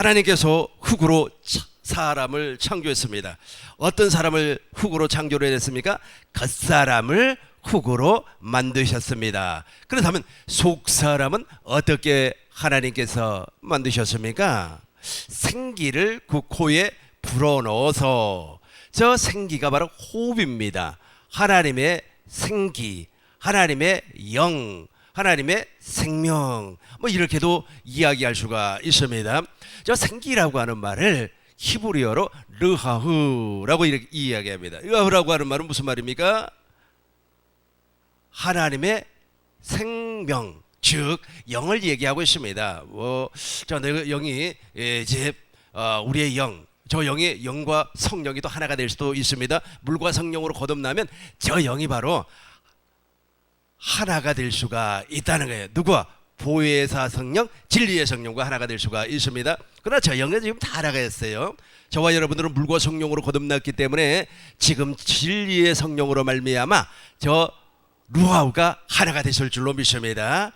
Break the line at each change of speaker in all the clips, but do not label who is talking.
하나님께서 흙으로 사람을 창조했습니다. 어떤 사람을 흙으로 창조를 했습니까? 겉사람을 흙으로 만드셨습니다. 그렇다면 속사람은 어떻게 하나님께서 만드셨습니까? 생기를 그 코에 불어넣어서, 저 생기가 바로 호흡입니다. 하나님의 생기, 하나님의 영, 하나님의 생명, 뭐 이렇게도 이야기할 수가 있습니다. 저 생기라고 하는 말을 히브리어로 르하흐라고 이렇게 이야기합니다. 르하흐라고 하는 말은 무슨 말입니까? 하나님의 생명, 즉 영을 얘기하고 있습니다. 저 영이 이제 우리의 영, 저 영이 영과 성령이 또 하나가 될 수도 있습니다. 물과 성령으로 거듭나면 저 영이 바로 하나가 될 수가 있다는 거예요. 누구와? 보혜사 성령, 진리의 성령과 하나가 될 수가 있습니다. 그러나 저 영은 지금 다 하나가 됐어요. 저와 여러분들은 물과 성령으로 거듭났기 때문에 지금 진리의 성령으로 말미암아 저 루아우가 하나가 되실 줄로 믿습니다.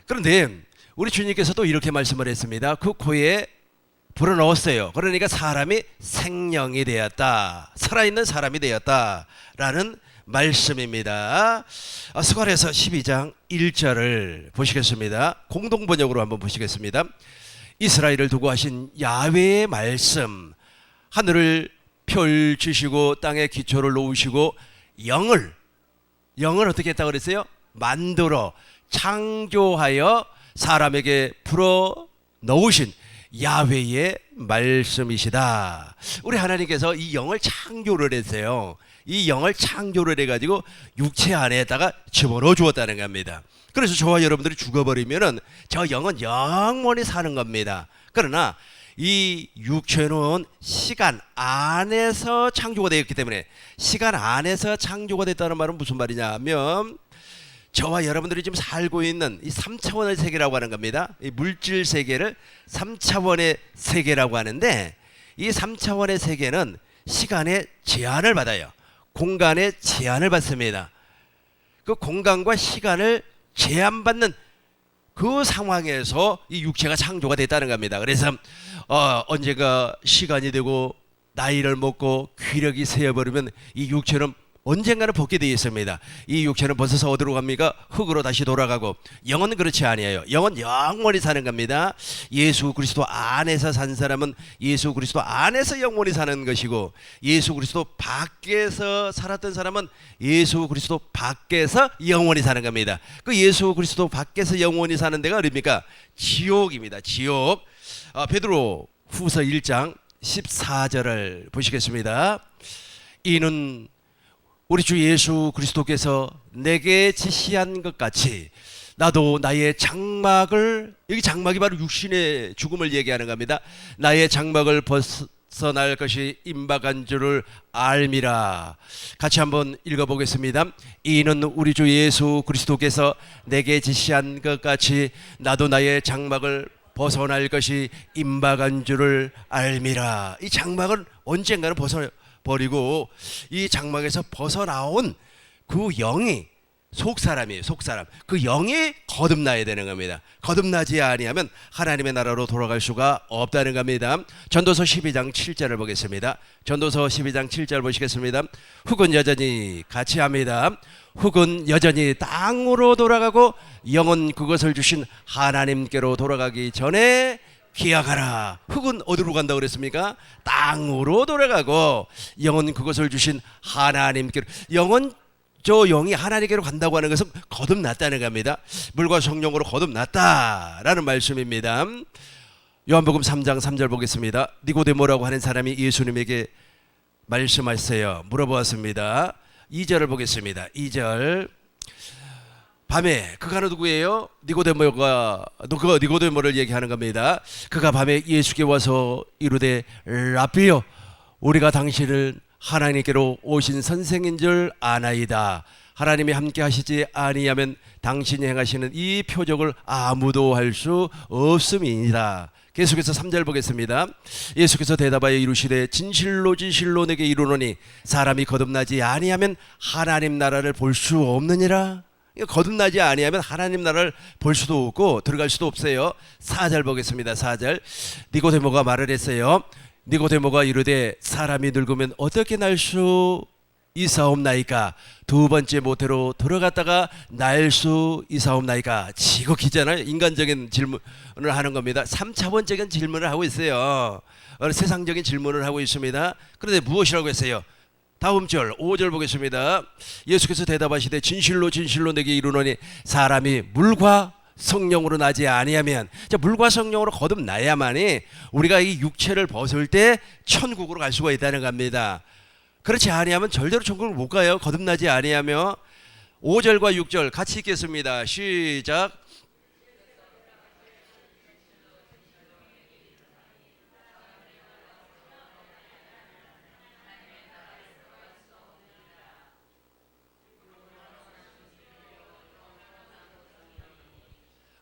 그런데 우리 주님께서도 이렇게 말씀을 했습니다. 그 코에 불어넣었어요. 그러니까 사람이 생명이 되었다, 살아있는 사람이 되었다라는 말씀입니다. 스가랴서 12장 1절을 보시겠습니다. 공동번역으로 한번 보시겠습니다. 이스라엘을 두고 하신 야훼의 말씀, 하늘을 펼치시고 땅에 기초를 놓으시고 영을 어떻게 했다고 그랬어요? 만들어 창조하여 사람에게 불어 넣으신 야훼의 말씀이시다. 우리 하나님께서 이 영을 창조를 했어요. 이 영을 창조를 해가지고 육체 안에다가 집어넣어 주었다는 겁니다. 그래서 저와 여러분들이 죽어버리면은 저 영은 영원히 사는 겁니다. 그러나 이 육체는 시간 안에서 창조가 되었기 때문에, 시간 안에서 창조가 됐다는 말은 무슨 말이냐 하면, 저와 여러분들이 지금 살고 있는 이 3차원의 세계라고 하는 겁니다. 이 물질 세계를 3차원의 세계라고 하는데, 이 3차원의 세계는 시간의 제한을 받아요. 공간의 제한을 받습니다. 그 공간과 시간을 제한받는 그 상황에서 이 육체가 창조가 됐다는 겁니다. 그래서 언제가 시간이 되고 나이를 먹고 귀력이 세어버리면 이 육체는 언젠가는 벗게 되어 있습니다. 이 육체는 벗어서 어디로 갑니까? 흙으로 다시 돌아가고, 영은 그렇지 아니에요. 영은 영원히 사는 겁니다. 예수 그리스도 안에서 산 사람은 예수 그리스도 안에서 영원히 사는 것이고, 예수 그리스도 밖에서 살았던 사람은 예수 그리스도 밖에서 영원히 사는 겁니다. 그 예수 그리스도 밖에서 영원히 사는 데가 어디입니까? 지옥입니다. 지옥. 베드로 후서 1장 14절을 보시겠습니다. 이는 우리 주 예수 그리스도께서 내게 지시한 것 같이 나도 나의 장막을, 여기 장막이 바로 육신의 죽음을 얘기하는 겁니다. 나의 장막을 벗어날 것이 임박한 줄을 알미라. 같이 한번 읽어보겠습니다. 이는 우리 주 예수 그리스도께서 내게 지시한 것 같이 나도 나의 장막을 벗어날 것이 임박한 줄을 알미라. 이 장막은 언젠가는 버리고 이 장막에서 벗어나온 그 영이 속사람이에요. 속사람. 그 영이 거듭나야 되는 겁니다. 거듭나지 아니하면 하나님의 나라로 돌아갈 수가 없다는 겁니다. 전도서 12장 7절을 보겠습니다. 전도서 12장 7절 보시겠습니다. 흙은 여전히 같이 합니다. 흙은 여전히 땅으로 돌아가고 영은 그것을 주신 하나님께로 돌아가기 전에 기약하라. 흙은 어디로 간다고 그랬습니까? 땅으로 돌아가고 영은 그것을 주신 하나님께로. 영은, 저 영이 하나님께로 간다고 하는 것은 거듭났다는 겁니다. 물과 성령으로 거듭났다라는 말씀입니다. 요한복음 3장 3절 보겠습니다. 니고데모라고 하는 사람이 예수님에게 말씀하세요. 물어보았습니다. 2절을 보겠습니다. 2절. 밤에, 그가 누구예요? 니고데모를 얘기하는 겁니다. 그가 밤에 예수께 와서 이르되 라비요, 우리가 당신을 하나님께로 오신 선생인 줄 아나이다. 하나님이 함께 하시지 아니하면 당신이 행하시는 이 표적을 아무도 할 수 없음이니라. 계속해서 3절 보겠습니다. 예수께서 대답하여 이르시되 진실로 진실로 내게 이르노니 사람이 거듭나지 아니하면 하나님 나라를 볼 수 없느니라. 거듭나지 아니하면 하나님 나라를 볼 수도 없고 들어갈 수도 없어요. 4절 보겠습니다. 4절. 니고데모가 말을 했어요. 니고데모가 이르되 사람이 늙으면 어떻게 날 수 있사옵나이까? 두 번째 모태로 들어갔다가 날 수 있사옵나이까? 지극히잖아요. 인간적인 질문을 하는 겁니다. 3차원적인 질문을 하고 있어요. 세상적인 질문을 하고 있습니다. 그런데 무엇이라고 했어요? 다음 절 5절 보겠습니다. 예수께서 대답하시되 진실로 진실로 내게 이르노니 사람이 물과 성령으로 나지 아니하면, 자, 물과 성령으로 거듭나야만이 우리가 이 육체를 벗을 때 천국으로 갈 수가 있다는 겁니다. 그렇지 아니하면 절대로 천국을 못 가요. 거듭나지 아니하며. 5절과 6절 같이 읽겠습니다. 시작.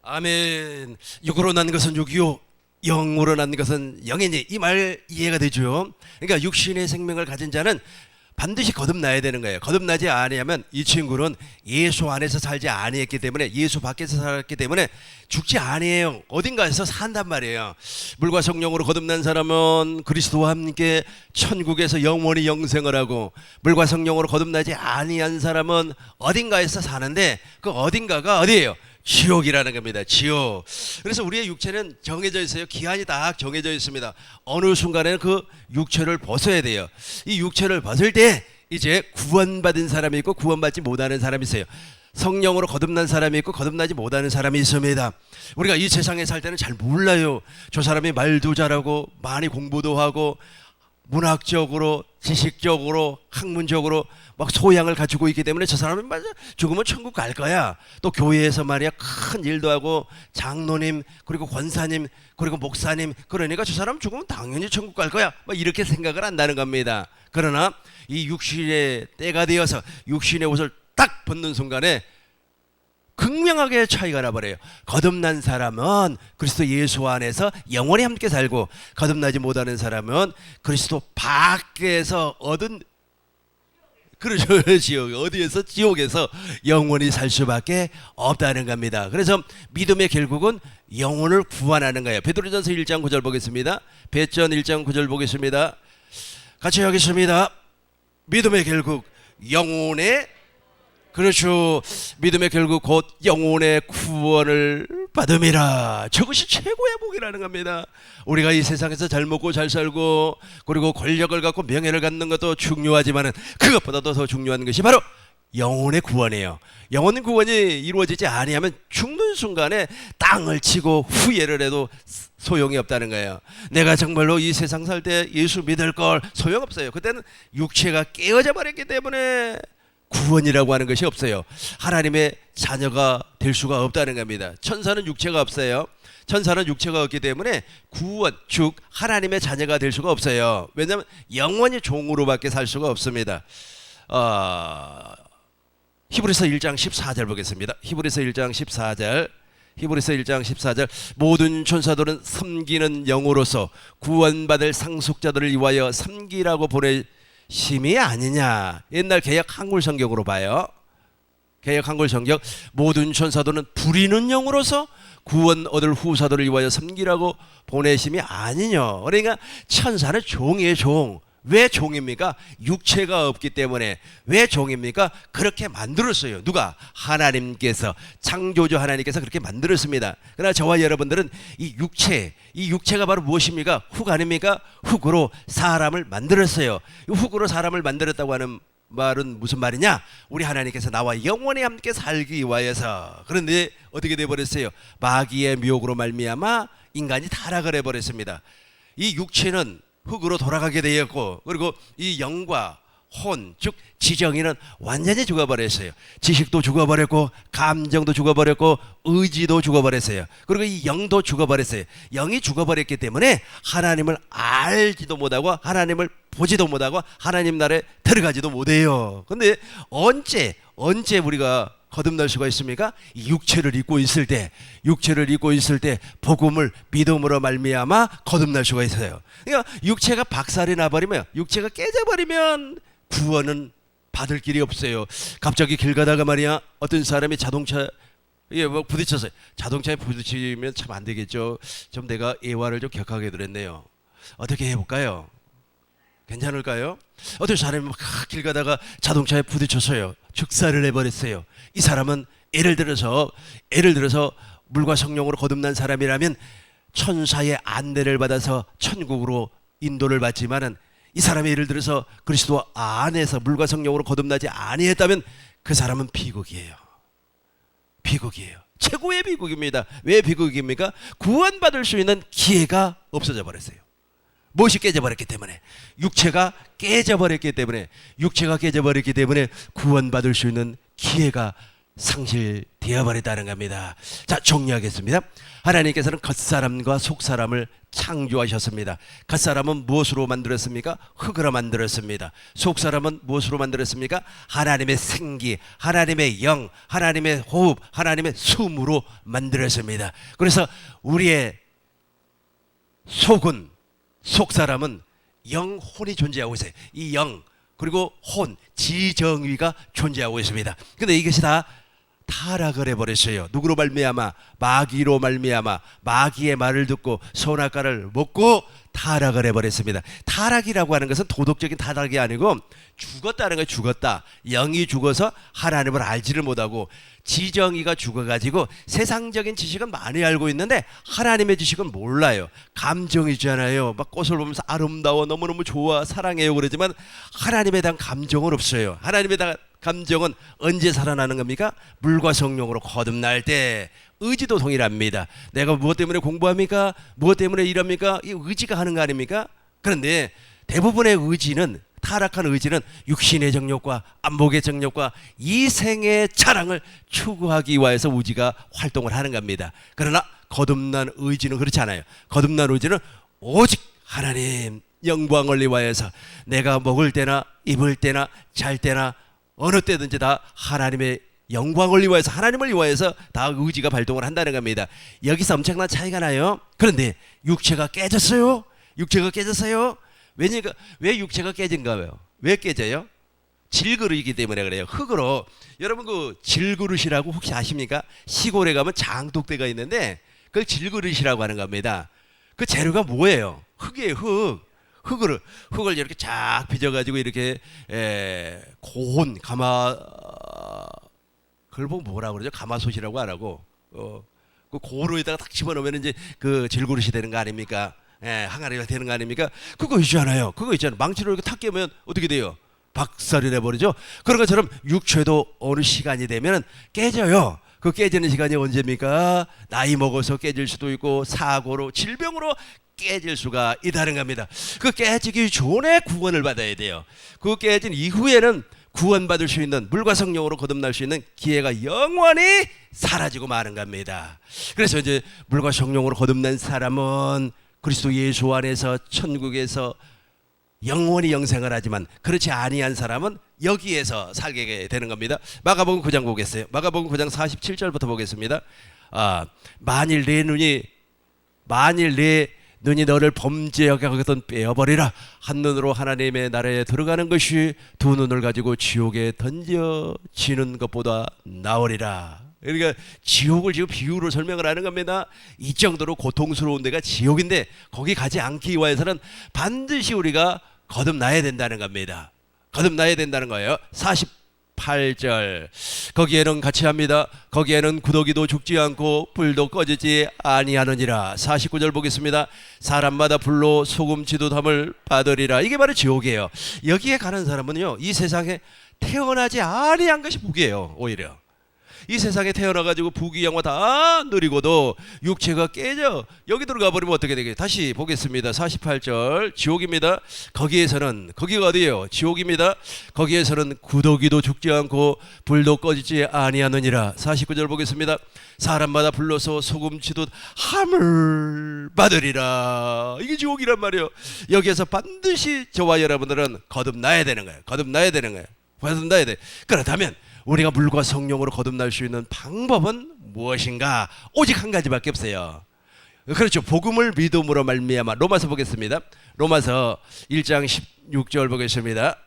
아멘. 육으로 난 것은 육이요 영으로 난 것은 영이니, 이 말 이해가 되죠. 그러니까 육신의 생명을 가진 자는 반드시 거듭나야 되는 거예요. 거듭나지 아니하면 이 친구는 예수 안에서 살지 아니했기 때문에, 예수 밖에서 살았기 때문에 죽지 아니에요. 어딘가에서 산단 말이에요. 물과 성령으로 거듭난 사람은 그리스도와 함께 천국에서 영원히 영생을 하고, 물과 성령으로 거듭나지 아니한 사람은 어딘가에서 사는데 그 어딘가가 어디예요? 지옥이라는 겁니다. 지옥. 그래서 우리의 육체는 정해져 있어요. 기한이 딱 정해져 있습니다. 어느 순간에는 그 육체를 벗어야 돼요. 이 육체를 벗을 때 이제 구원받은 사람이 있고 구원받지 못하는 사람이 있어요. 성령으로 거듭난 사람이 있고 거듭나지 못하는 사람이 있습니다. 우리가 이 세상에 살 때는 잘 몰라요. 저 사람이 말도 잘하고 많이 공부도 하고 문학적으로, 지식적으로, 학문적으로 막 소양을 갖추고 있기 때문에 저 사람이 맞아 죽으면 천국 갈 거야. 또 교회에서 말이야 큰 일도 하고 장로님 그리고 권사님 그리고 목사님, 그러니까 저 사람 죽으면 당연히 천국 갈 거야. 막 이렇게 생각을 한다는 겁니다. 그러나 이 육신의 때가 되어서 육신의 옷을 딱 벗는 순간에 극명하게 차이가 나버려요. 거듭난 사람은 그리스도 예수 안에서 영원히 함께 살고, 거듭나지 못하는 사람은 그리스도 밖에서 얻은, 그렇죠, 지옥, 어디에서? 지옥에서 영원히 살 수밖에 없다는 겁니다. 그래서 믿음의 결국은 영혼을 구원하는 거예요. 베드로전서 1장 9절 보겠습니다. 베전 1장 9절 보겠습니다. 같이 하겠습니다. 믿음의 결국 영혼의, 그렇죠, 믿음의 결국 곧 영혼의 구원을 받음이라. 저것이 최고의 복이라는 겁니다. 우리가 이 세상에서 잘 먹고 잘 살고 그리고 권력을 갖고 명예를 갖는 것도 중요하지만 그것보다도 더 중요한 것이 바로 영혼의 구원이에요. 영혼 구원이 이루어지지 아니하면 죽는 순간에 땅을 치고 후회를 해도 소용이 없다는 거예요. 내가 정말로 이 세상 살 때 예수 믿을 걸, 소용없어요. 그때는 육체가 깨어져 버렸기 때문에 구원이라고 하는 것이 없어요. 하나님의 자녀가 될 수가 없다는 겁니다. 천사는 육체가 없어요. 천사는 육체가 없기 때문에 구원, 즉 하나님의 자녀가 될 수가 없어요. 왜냐하면 영원히 종으로밖에 살 수가 없습니다. 히브리서 1장 14절 보겠습니다. 히브리서 1장 14절. 히브리서 1장 14절. 모든 천사들은 섬기는 영으로서 구원받을 상속자들을 위하여 섬기라고 보내심이 아니냐. 옛날 개역 한글 성경으로 봐요. 개역 한글 성경. 모든 천사들은 부리는 영으로서 구원 얻을 후사들을 위하여 섬기라고 보내심이 아니냐. 그러니까 천사는 종이에요, 종. 왜 종입니까? 육체가 없기 때문에. 왜 종입니까? 그렇게 만들었어요. 누가? 하나님께서, 창조주 하나님께서 그렇게 만들었습니다. 그러나 저와 여러분들은 이 육체가 바로 무엇입니까? 흙 아닙니까? 흙으로 사람을 만들었어요. 흙으로 사람을 만들었다고 하는 말은 무슨 말이냐? 우리 하나님께서 나와 영원히 함께 살기 위하여서. 그런데 어떻게 돼버렸어요? 마귀의 미혹으로 말미암아 인간이 타락을 해버렸습니다. 이 육체는 흙으로 돌아가게 되었고, 그리고 이 영과 혼, 즉 지정이는 완전히 죽어버렸어요. 지식도 죽어버렸고, 감정도 죽어버렸고, 의지도 죽어버렸어요. 그리고 이 영도 죽어버렸어요. 영이 죽어버렸기 때문에 하나님을 알지도 못하고 하나님을 보지도 못하고 하나님 나라에 들어가지도 못해요. 근데 언제 우리가 거듭날 수가 있습니까? 이 육체를 입고 있을 때, 복음을 믿음으로 말미암아 거듭날 수가 있어요. 그러니까 육체가 박살이 나버리면, 육체가 깨져버리면 구원은 받을 길이 없어요. 갑자기 길 가다가 말이야 어떤 사람이 자동차 뭐 부딪혔어요. 자동차에 부딪히면 참 안 되겠죠. 좀 내가 예화를 좀 격하게 들었네요. 어떻게 해볼까요? 괜찮을까요? 어떤 사람이 막 길 가다가 자동차에 부딪혔어요. 즉사를 해버렸어요. 이 사람은 예를 들어서 물과 성령으로 거듭난 사람이라면 천사의 안내를 받아서 천국으로 인도를 받지만은 이 사람이 예를 들어서 그리스도 안에서 물과 성령으로 거듭나지 아니했다면 그 사람은 비극이에요. 비극이에요. 최고의 비극입니다. 왜 비극입니까? 구원받을 수 있는 기회가 없어져 버렸어요. 무엇이 깨져버렸기 때문에, 육체가 깨져버렸기 때문에 구원받을 수 있는 기회가 상실되어 버렸다는 겁니다. 자, 정리하겠습니다. 하나님께서는 겉사람과 속사람을 창조하셨습니다. 겉사람은 무엇으로 만들었습니까? 흙으로 만들었습니다. 속사람은 무엇으로 만들었습니까? 하나님의 생기, 하나님의 영, 하나님의 호흡, 하나님의 숨으로 만들었습니다. 그래서 우리의 속사람은 영혼이 존재하고 있어요. 이 영 그리고 혼, 지정의가 존재하고 있습니다. 근데 이것이 다 타락을 해버렸어요. 누구로 말미암아? 마귀로 말미암아. 마귀의 말을 듣고 선악과를 먹고 타락을 해버렸습니다. 타락이라고 하는 것은 도덕적인 타락이 아니고 죽었다는 거예요. 죽었다. 영이 죽어서 하나님을 알지를 못하고, 지정의가 죽어가지고 세상적인 지식은 많이 알고 있는데 하나님의 지식은 몰라요. 감정이잖아요. 막 꽃을 보면서 아름다워, 너무너무 좋아, 사랑해요 그러지만 하나님에 대한 감정은 없어요. 하나님에 대한 감정은 언제 살아나는 겁니까? 물과 성령으로 거듭날 때. 의지도 동일합니다. 내가 무엇 때문에 공부합니까? 무엇 때문에 일합니까? 이 의지가 하는 거 아닙니까? 그런데 대부분의 의지는, 타락한 의지는 육신의 정욕과 안목의 정욕과 이생의 자랑을 추구하기 위해서 의지가 활동을 하는 겁니다. 그러나 거듭난 의지는 그렇지 않아요. 거듭난 의지는 오직 하나님 영광을 위하여서, 내가 먹을 때나 입을 때나 잘 때나 어느 때든지 다 하나님의 영광을 위하여서, 하나님을 위하여서 다 의지가 발동을 한다는 겁니다. 여기서 엄청난 차이가 나요. 그런데 육체가 깨졌어요. 왜 육체가 깨진가요? 왜 깨져요? 질그릇이기 때문에 그래요. 흙으로. 여러분 그 질그릇이라고 혹시 아십니까? 시골에 가면 장독대가 있는데 그걸 질그릇이라고 하는 겁니다. 그 재료가 뭐예요? 흙이에요. 흙을 이렇게 쫙 빚어가지고 이렇게 고온 그걸 보면 뭐라 그러죠? 가마솥이라고 안 하고 그 고로에다가 딱 집어넣으면 이제 그 질그릇이 되는 거 아닙니까? 항아리가 되는 거 아닙니까? 그거 있잖아요. 망치로 이렇게 탁 깨면 어떻게 돼요? 박살이 내버리죠. 그런 것처럼 육체도 어느 시간이 되면 깨져요. 그 깨지는 시간이 언제입니까? 나이 먹어서 깨질 수도 있고 사고로, 질병으로 깨질 수가 있다는 겁니다. 그 깨지기 전에 구원을 받아야 돼요. 그 깨진 이후에는 구원받을 수 있는, 물과 성령으로 거듭날 수 있는 기회가 영원히 사라지고 마는 겁니다. 그래서 이제 물과 성령으로 거듭난 사람은 그리스도 예수 안에서 천국에서 영원히 영생을 하지만, 그렇지 아니한 사람은 여기에서 살게 되는 겁니다. 마가복음 9장 보겠어요. 마가복음 9장 47절부터 보겠습니다. 만일 내 눈이 너를 범죄하게 하거든 빼어버리라. 한 눈으로 하나님의 나라에 들어가는 것이 두 눈을 가지고 지옥에 던져지는 것보다 나으리라. 그러니까 지옥을 지금 비유로 설명을 하는 겁니다. 이 정도로 고통스러운 데가 지옥인데 거기 가지 않기 위해서는 반드시 우리가 거듭나야 된다는 겁니다. 거듭나야 된다는 거예요. 48절 거기에는 같이 합니다. 거기에는 구더기도 죽지 않고 불도 꺼지지 아니하느니라. 49절 보겠습니다. 사람마다 불로 소금치도 담을 받으리라. 이게 바로 지옥이에요. 여기에 가는 사람은요, 이 세상에 태어나지 아니한 것이 복이에요. 오히려 이 세상에 태어나가지고 부귀영화 다 누리고도 육체가 깨져 여기 들어가 버리면 어떻게 되겠어요? 다시 보겠습니다. 48절 지옥입니다. 거기가 어디예요? 지옥입니다. 거기에서는 구더기도 죽지 않고 불도 꺼지지 아니하느니라. 49절 보겠습니다. 사람마다 불러서 소금치도 함을 받으리라. 이게 지옥이란 말이에요. 여기에서 반드시 저와 여러분들은 거듭나야 되는 거예요. 거듭나야 돼. 그렇다면 우리가 물과 성령으로 거듭날 수 있는 방법은 무엇인가? 오직 한 가지밖에 없어요. 그렇죠. 복음을 믿음으로 말미암아. 로마서 보겠습니다. 로마서 1장 16절 보겠습니다.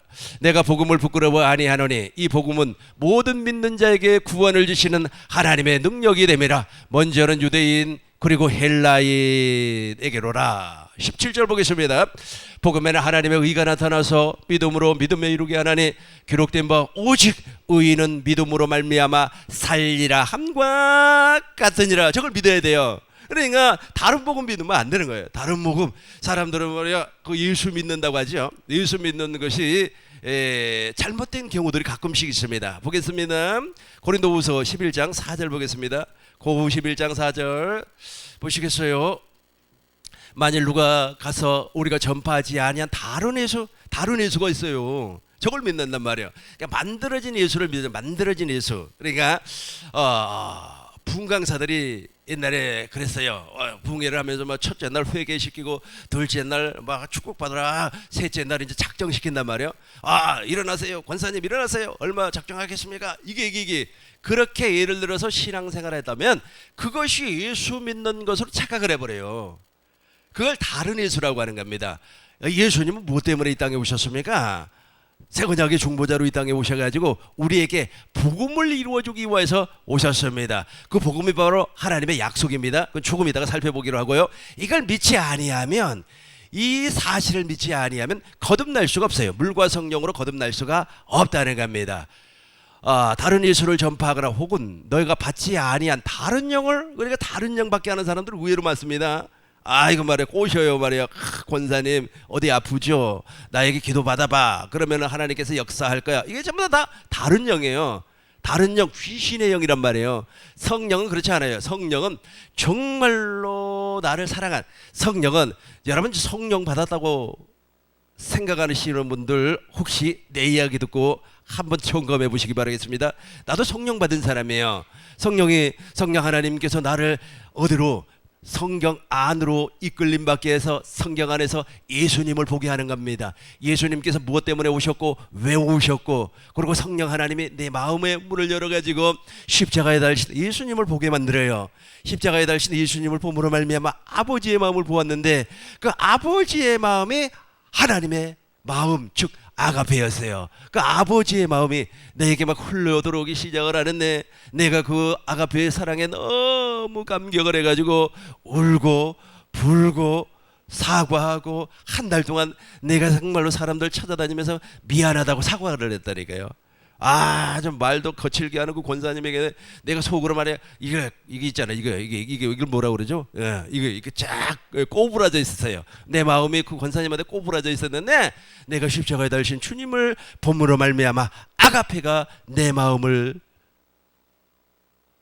내가 복음을 부끄러워 아니하노니 이 복음은 모든 믿는 자에게 구원을 주시는 하나님의 능력이 됨이라. 먼저는 유대인 그리고 헬라인에게로라. 17절 보겠습니다. 복음에는 하나님의 의가 나타나서 믿음으로 믿음에 이르게 하나니 기록된 바 오직 의인은 믿음으로 말미암아 살리라 함과 같으니라. 저걸 믿어야 돼요. 그러니까 다른 복음 믿으면 안 되는 거예요. 다른 복음, 사람들은 말이야 그 예수 믿는다고 하죠. 예수 믿는 것이 잘못된 경우들이 가끔씩 있습니다. 보겠습니다. 고린도후서 11장 4절 보겠습니다. 고후 11장 4절 보시겠어요? 만일 누가 가서 우리가 전파하지 아니한 다른 예수가 있어요. 저걸 믿는단 말이에요. 그러니까 만들어진 예수를 믿어요. 만들어진 예수. 그러니까 부흥강사들이 옛날에 그랬어요. 부흥회를 하면서 막 첫째 날 회개시키고 둘째 날 막 축복받으라, 셋째 날 이제 작정시킨단 말이에요. 일어나세요, 권사님 일어나세요. 얼마 작정하겠습니까? 이게 그렇게 예를 들어서 신앙생활을 했다면 그것이 예수 믿는 것으로 착각을 해버려요. 그걸 다른 예수라고 하는 겁니다. 예수님은 무엇 때문에 이 땅에 오셨습니까? 새 언약의 중보자로 이 땅에 오셔가지고 우리에게 복음을 이루어주기 위해서 오셨습니다. 그 복음이 바로 하나님의 약속입니다. 그건 조금 이따가 살펴보기로 하고요. 이걸 믿지 아니하면, 이 사실을 믿지 아니하면 거듭날 수가 없어요. 물과 성령으로 거듭날 수가 없다는 겁니다. 다른 예수를 전파하거나 혹은 너희가 받지 아니한 다른 영을, 그러니까 다른 영밖에 하는 사람들은 의외로 많습니다. 이거 말이야 꼬셔요 말이야. 권사님 어디 아프죠? 나에게 기도 받아봐. 그러면 하나님께서 역사할 거야. 이게 전부 다 다른 영이에요. 다른 영, 귀신의 영이란 말이에요. 성령은 그렇지 않아요. 성령은 정말로 나를 사랑한, 성령은, 여러분 성령 받았다고 생각하시는 분들 혹시 내 이야기 듣고 한번 점검해 보시기 바라겠습니다. 나도 성령 받은 사람이에요. 성령 하나님께서 나를 어디로, 성경 안으로 이끌림 받게 해서 성경 안에서 예수님을 보게 하는 겁니다. 예수님께서 무엇 때문에 오셨고 왜 오셨고, 그리고 성령 하나님이 내 마음의 문을 열어가지고 십자가에 달리신 예수님을 보게 만들어요. 십자가에 달리신 예수님을 봄으로 말미암아 아버지의 마음을 보았는데 그 아버지의 마음이 하나님의 마음, 즉 아가페였어요. 그 아버지의 마음이 내게 막 흘러들어오기 시작을 하는데 내가 그 아가페의 사랑에 너무 감격을 해가지고 울고 불고 사과하고 한 달 동안 내가 정말로 사람들 찾아다니면서 미안하다고 사과를 했다니까요. 좀 말도 거칠게 하는 그 권사님에게 내가 속으로 말해, 이게 있잖아, 이걸 뭐라 그러죠? 이게 쫙 꼬부라져 있었어요. 내 마음이 그 권사님한테 꼬부라져 있었는데 내가 십자가에 달리신 주님을 본으로 말미암아 아가페가 내 마음을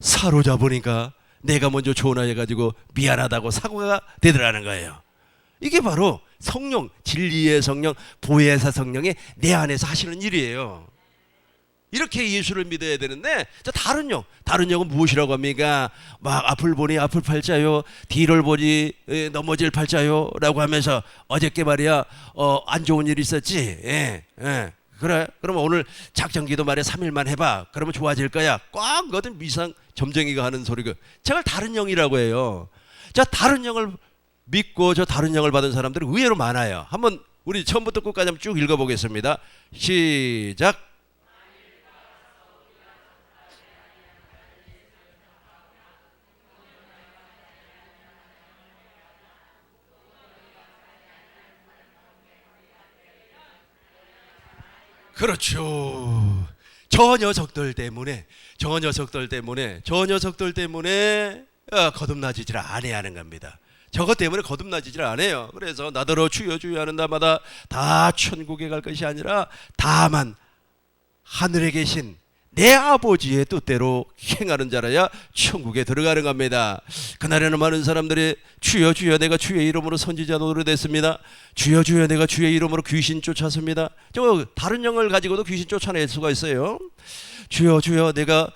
사로잡으니까 내가 먼저 전화해가지고 미안하다고 사과가 되더라는 거예요. 이게 바로 성령, 진리의 성령, 보혜사 성령이 내 안에서 하시는 일이에요. 이렇게 예수를 믿어야 되는데, 다른 영은 무엇이라고 합니까? 막 앞을 보니 앞을 팔자요, 뒤를 보니 넘어질 팔자요 라고 하면서 어저께 말이야 안 좋은 일 있었지. 그래, 그러면 오늘 작정기도 말이야 3일만 해봐. 그러면 좋아질 거야. 꽉 그거든 미상 점쟁이가 하는 소리고, 저걸 다른 영이라고 해요. 다른 영을 믿고 다른 영을 받은 사람들이 의외로 많아요. 한번 우리 처음부터 끝까지 한번 쭉 읽어보겠습니다. 시작. 그렇죠. 저 녀석들 때문에 거듭나지질 않아야 겁니다. 저것 때문에 거듭나지질 않아요. 그래서 나더러 주여 주여 하는 날마다 다 천국에 갈 것이 아니라 다만 하늘에 계신 내 아버지의 뜻대로 행하는 자라야 천국에 들어가는 겁니다. 그날에는 많은 사람들이 주여 주여 내가 주의 이름으로 선지자 노릇했습니다. 주여 주여 내가 주의 이름으로 귀신 쫓았습니다. 저 다른 영을 가지고도 귀신 쫓아낼 수가 있어요. 주여 주여 내가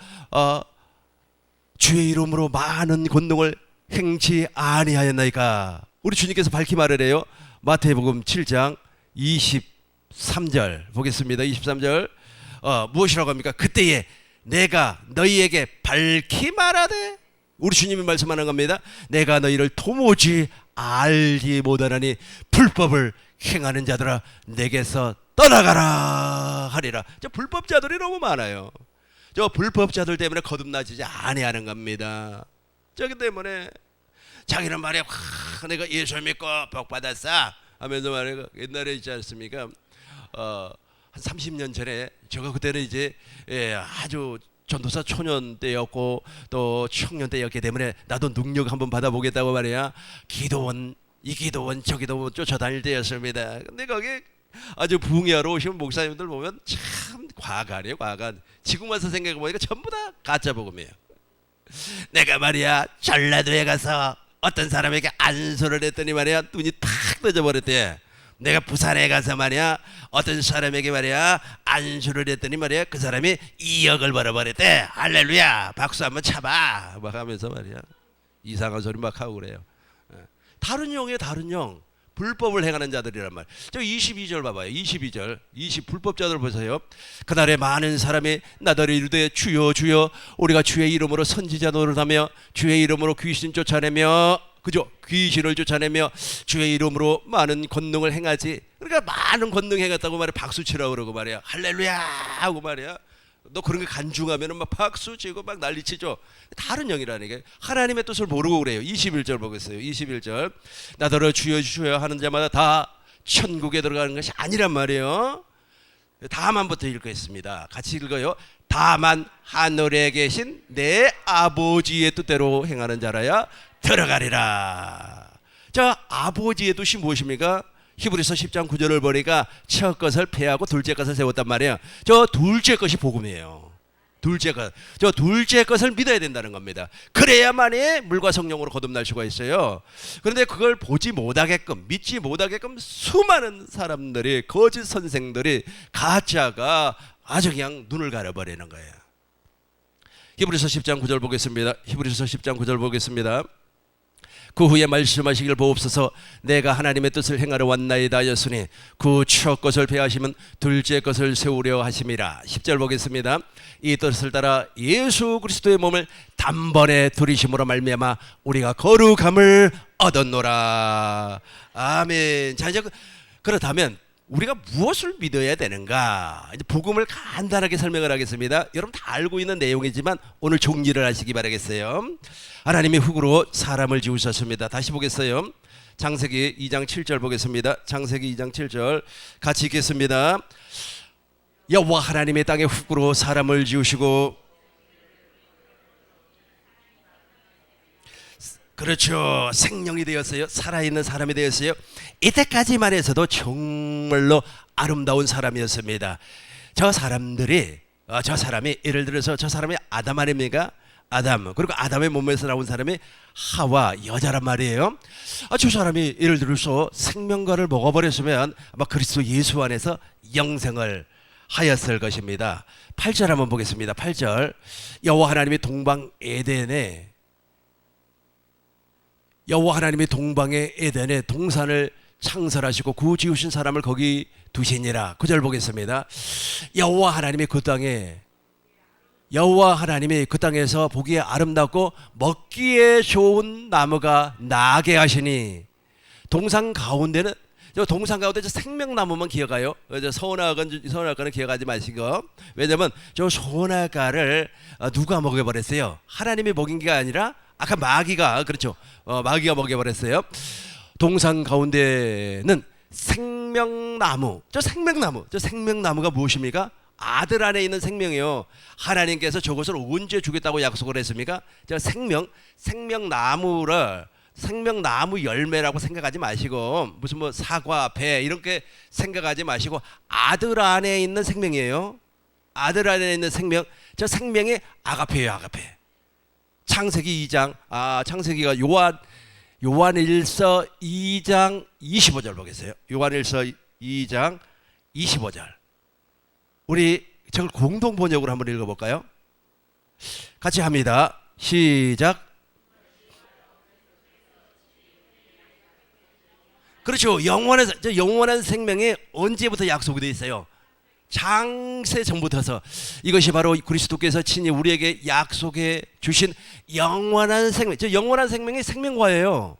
주의 이름으로 많은 권능을 행치 아니하였나이까. 우리 주님께서 밝히 말을 해요. 마태복음 7장 23절 보겠습니다. 23절 무엇이라고 합니까? 그때에 내가 너희에게 밝히 말하되, 우리 주님이 말씀하는 겁니다. 내가 너희를 도무지 알지 못하나니 불법을 행하는 자들아 내게서 떠나가라 하리라. 저 불법자들이 너무 많아요. 저 불법자들 때문에 거듭나지 아니하는 겁니다. 저기 때문에 자기는 말이야, 내가 예수 믿고 복 받았어 하면서 말이야, 옛날에 있지 않습니까? 한 30년 전에 제가 그때는 이제 아주 전도사 초년 때였고 또 청년 때였기 때문에 나도 능력 한번 받아보겠다고 말이야, 기도원 이 기도원 저 기도원 쫓아다닐 때였습니다. 근데 거기 아주 부흥회하러 오신 목사님들 보면 참 과간이에요, 과간. 지금 와서 생각해보니까 전부 다 가짜 복음이에요. 내가 말이야 전라도에 가서 어떤 사람에게 안수를 했더니 말이야 눈이 탁 떠져버렸대. 내가 부산에 가서 말이야 어떤 사람에게 말이야 안수를 했더니 말이야 그 사람이 2억을 벌어버렸대. 할렐루야 박수 한번 쳐봐 막 하면서 말이야 이상한 소리 막 하고 그래요. 다른 영이에요, 다른 영. 불법을 행하는 자들이란 말. 저 22절 봐봐요. 22절. 20 불법자들 보세요. 그날에 많은 사람이 나더러 이르되 주여 주여 우리가 주의 이름으로 선지자 노릇하며 주의 이름으로 귀신 쫓아내며, 그죠? 귀신을 쫓아내며 주의 이름으로 많은 권능을 행하지. 그러니까 많은 권능 행했다고 말이야 박수 치라고 그러고 말이야 할렐루야 하고 말이야. 너 그런 게 간중하면은 막 박수 치고 막 난리치죠. 다른 영이라는 게 하나님의 뜻을 모르고 그래요. 21절 보겠어요. 21절. 나더러 주여 주여 하는 자마다 다 천국에 들어가는 것이 아니란 말이에요. 다만부터 읽겠습니다. 같이 읽어요. 다만 하늘에 계신 내 아버지의 뜻대로 행하는 자라야 들어가리라. 자, 아버지의 뜻이 무엇입니까? 히브리서 10장 9절을 보니까 첫 것을 폐하고 둘째 것을 세웠단 말이에요. 저 둘째 것이 복음이에요. 둘째 것. 저 둘째 것을 믿어야 된다는 겁니다. 그래야만이 물과 성령으로 거듭날 수가 있어요. 그런데 그걸 보지 못하게끔, 믿지 못하게끔 수많은 사람들이, 거짓 선생들이, 가짜가 아주 그냥 눈을 가려버리는 거예요. 히브리서 10장 9절 보겠습니다. 히브리서 10장 9절 보겠습니다. 그 후에 말씀하시길 보옵소서. 내가 하나님의 뜻을 행하러 왔나이다 하였으니 그 첫 것을 폐하시면 둘째 것을 세우려 하심이라. 10절 보겠습니다. 이 뜻을 따라 예수 그리스도의 몸을 단번에 들이심으로 말미암아 우리가 거룩함을 얻었노라. 아멘. 자, 이제 그렇다면 우리가 무엇을 믿어야 되는가? 이제 복음을 간단하게 설명을 하겠습니다. 여러분 다 알고 있는 내용이지만 오늘 정리를 하시기 바라겠어요. 하나님이 흙으로 사람을 지으셨습니다. 다시 보겠어요. 창세기 2장 7절 보겠습니다. 창세기 2장 7절 같이 읽겠습니다. 여호와 하나님의 땅에 흙으로 사람을 지으시고, 그렇죠, 생명이 되었어요. 살아있는 사람이 되었어요. 이때까지만 해서도 정말로 아름다운 사람이었습니다. 저 사람이 예를 들어서 저 사람이 아담 아닙니까? 아담. 그리고 아담의 몸에서 나온 사람이 하와, 여자란 말이에요. 저 사람이 예를 들어서 생명과를 먹어버렸으면 아마 그리스도 예수 안에서 영생을 하였을 것입니다. 8절 한번 보겠습니다. 8절. 여호와 하나님이 동방 에덴에, 여호와 하나님이 동방의 에덴에 동산을 창설하시고 그 지으신 사람을 거기 두시니라. 9절 보겠습니다. 여호와 하나님이 그 땅에서 보기에 아름답고 먹기에 좋은 나무가 나게 하시니. 동산 가운데는 저 생명나무만 기억하요. 저 서운할까는 기억하지 마시고. 왜냐면 저 서운할까를 누가 먹여버렸어요? 하나님이 먹인 게 아니라 아까 마귀가, 그렇죠, 마귀가 먹여버렸어요. 동산 가운데는 생명나무. 저 생명나무가 무엇입니까? 아들 안에 있는 생명이요. 하나님께서 저것을 언제 주겠다고 약속을 했습니까? 저 생명나무 열매라고 생각하지 마시고, 무슨 뭐 사과, 배 이렇게 생각하지 마시고, 아들 안에 있는 생명이에요. 아들 안에 있는 생명. 저 생명이 아가페예요, 아가페. 창세기가 요한일서 2장 25절 보겠어요. 요한일서 2장 25절. 우리 저걸 공동 번역으로 한번 읽어볼까요? 같이 합니다. 시작. 그렇죠. 영원한 생명이 언제부터 약속이 되어 있어요? 장세 전부터서. 이것이 바로 그리스도께서 친히 우리에게 약속해 주신 영원한 생명. 저 영원한 생명이 생명과예요.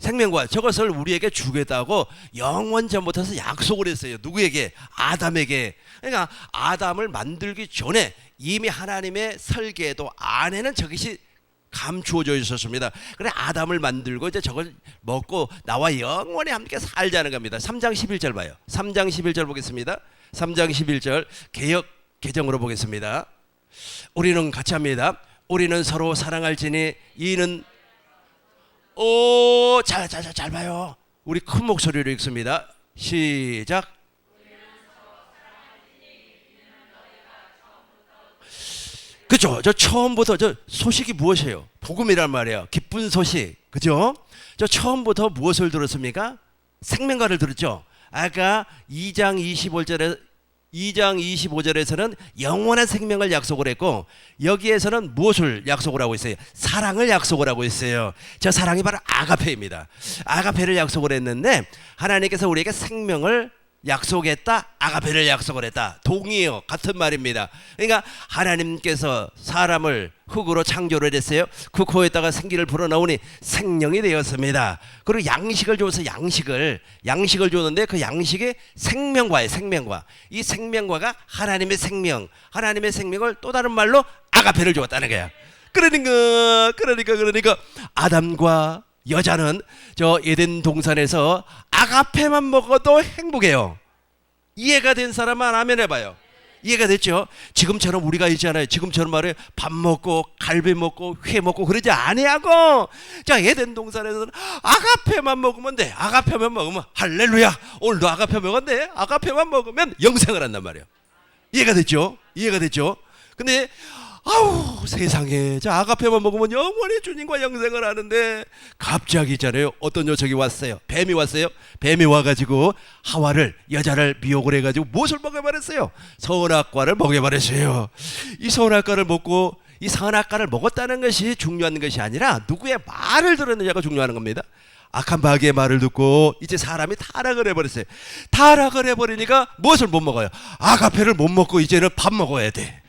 생명과 저것을 우리에게 주겠다고 영원 전부터 약속을 했어요. 누구에게? 아담에게. 그러니까 아담을 만들기 전에 이미 하나님의 설계도 안에는 저것이 감추어져 있었습니다. 그래 아담을 만들고 이제 저걸 먹고 나와 영원히 함께 살자는 겁니다. 3장 11절 봐요. 3장 11절 보겠습니다. 3장 11절 개역 개정으로 보겠습니다. 우리는 같이 합니다. 우리는 서로 사랑할지니 이는 잘 봐요. 우리 큰 목소리로 읽습니다. 시작. 그죠? 저 처음부터 저 소식이 무엇이에요? 복음이란 말이에요. 기쁜 소식. 그죠? 저 처음부터 무엇을 들었습니까? 생명과를 들었죠. 아까 2장 25절에서는 영원한 생명을 약속을 했고 여기에서는 무엇을 약속을 하고 있어요? 사랑을 약속을 하고 있어요. 저 사랑이 바로 아가페입니다. 아가페를 약속을 했는데 하나님께서 우리에게 생명을 약속했다, 아가페를 약속을 했다. 동의해요. 같은 말입니다. 그러니까 하나님께서 사람을 흙으로 창조를 했어요. 그 코에다가 생기를 불어넣으니 생명이 되었습니다. 그리고 양식을 줘서 양식을 줬는데 그 양식이 생명과예요. 생명과. 이 생명과가 하나님의 생명, 하나님의 생명을 또 다른 말로 아가페를 주었다는 거야. 그러니까 아담과 여자는 저 에덴 동산에서 아가페만 먹어도 행복해요. 이해가 된 사람만 아멘 해봐요. 이해가 됐죠? 지금처럼 우리가 있잖아요. 지금처럼 말해 밥 먹고 갈비 먹고 회 먹고 그러지 아니하고 자 에덴 동산에서는 아가페만 먹으면 돼. 아가페만 먹으면 할렐루야. 오늘도 아가페 먹었네. 아가페만 먹으면 영생을 한단 말이에요. 이해가 됐죠? 근데 아우 세상에 저 아가페만 먹으면 영원히 주님과 영생을 하는데 갑자기 있잖아요. 어떤 녀석이 왔어요. 뱀이 왔어요. 뱀이 와가지고 하와를 여자를 미혹을 해가지고 무엇을 먹여버렸어요? 선악과를 먹여버렸어요. 이 선악과를 먹고 이 선악과를 먹었다는 것이 중요한 것이 아니라 누구의 말을 들었느냐가 중요한 겁니다. 악한 마귀의 말을 듣고 이제 사람이 타락을 해버렸어요. 타락을 해버리니까 무엇을 못 먹어요? 아가페를 못 먹고 이제는 밥 먹어야 돼.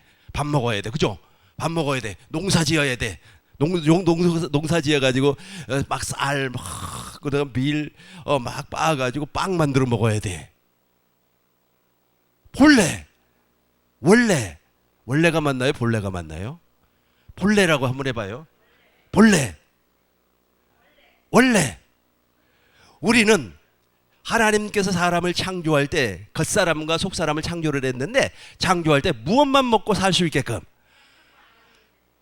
그죠? 밥 먹어야 돼. 농사 지어야 돼. 농사 지어가지고 막 쌀, 그다음 밀, 막 빻아가지고 빵 만들어 먹어야 돼. 원래가 맞나요? 본래가 맞나요? 본래라고 한번 해봐요. 원래. 우리는 하나님께서 사람을 창조할 때 겉사람과 속사람을 창조를 했는데 창조할 때 무엇만 먹고 살 수 있게끔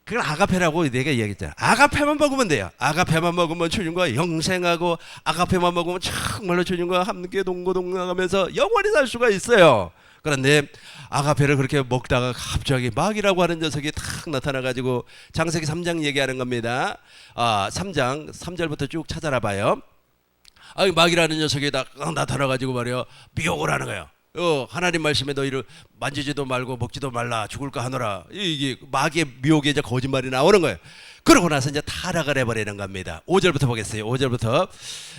그걸 아가페라고 내가 이야기했잖아. 아가페만 먹으면 돼요. 아가페만 먹으면 주님과 영생하고 아가페만 먹으면 정말로 주님과 함께 동거동락하면서 영원히 살 수가 있어요. 그런데 아가페를 그렇게 먹다가 갑자기 마귀라고 하는 녀석이 탁 나타나가지고 창세기 3장 얘기하는 겁니다. 3장 3절부터 쭉 찾아라 봐요. 마귀라는 녀석이 나타나가지고 말이야 미혹을 하는 거예요. 하나님 말씀에 너희를 만지지도 말고 먹지도 말라 죽을까 하노라. 이게 마귀의 미혹에 이제 거짓말이 나오는 거예요. 그러고 나서 이제 타락을 해버리는 겁니다. 5절부터 보겠어요. 5절부터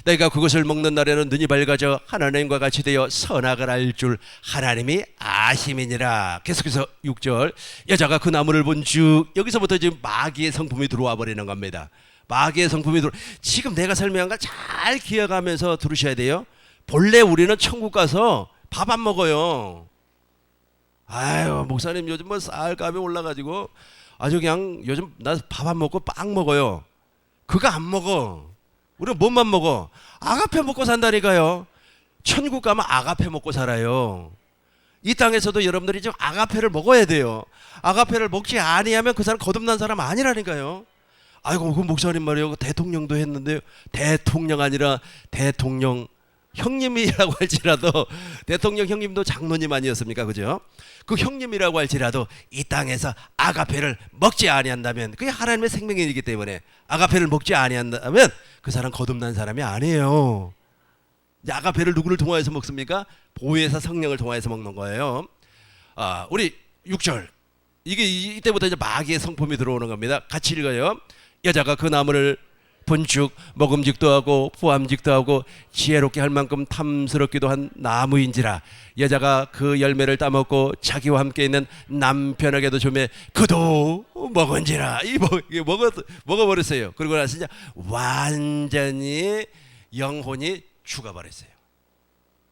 내가 그것을 먹는 날에는 눈이 밝아져 하나님과 같이 되어 선악을 알 줄 하나님이 아심이니라. 계속해서 6절 여자가 그 나무를 본즉 여기서부터 지금 마귀의 성품이 들어와 버리는 겁니다. 마귀의 성품이 지금 내가 설명한 걸 잘 기억하면서 들으셔야 돼요. 본래 우리는 천국 가서 밥 안 먹어요. 아유 목사님 요즘 뭐 쌀값이 올라가지고 아주 그냥 요즘 나 밥 안 먹고 빵 먹어요. 그거 안 먹어. 우리는 뭐만 먹어? 아가페 먹고 산다니까요. 천국 가면 아가페 먹고 살아요. 이 땅에서도 여러분들이 지금 아가페를 먹어야 돼요. 아가페를 먹지 아니하면 그 사람 거듭난 사람 아니라니까요. 아이고 그 목사님 말이요 대통령도 했는데요. 대통령 아니라 대통령 형님이라고 할지라도 대통령 형님도 장로님 아니었습니까? 그죠? 그 형님이라고 할지라도 이 땅에서 아가페를 먹지 아니한다면 그게 하나님의 생명이기 때문에 아가페를 먹지 아니한다면 그 사람 거듭난 사람이 아니에요. 이제 아가페를 누구를 통하여서 먹습니까? 보혜사 성령을 통하여서 먹는 거예요. 우리 6절 이게 이때부터 이제 마귀의 성품이 들어오는 겁니다. 같이 읽어요. 여자가 그 나무를 본즉 먹음직도 하고 부함직도 하고 지혜롭게 할 만큼 탐스럽기도 한 나무인지라. 여자가 그 열매를 따먹고 자기와 함께 있는 남편에게도 주매 그도 먹은지라. 먹어버렸어요. 그리고 나서 이제 완전히 영혼이 죽어버렸어요.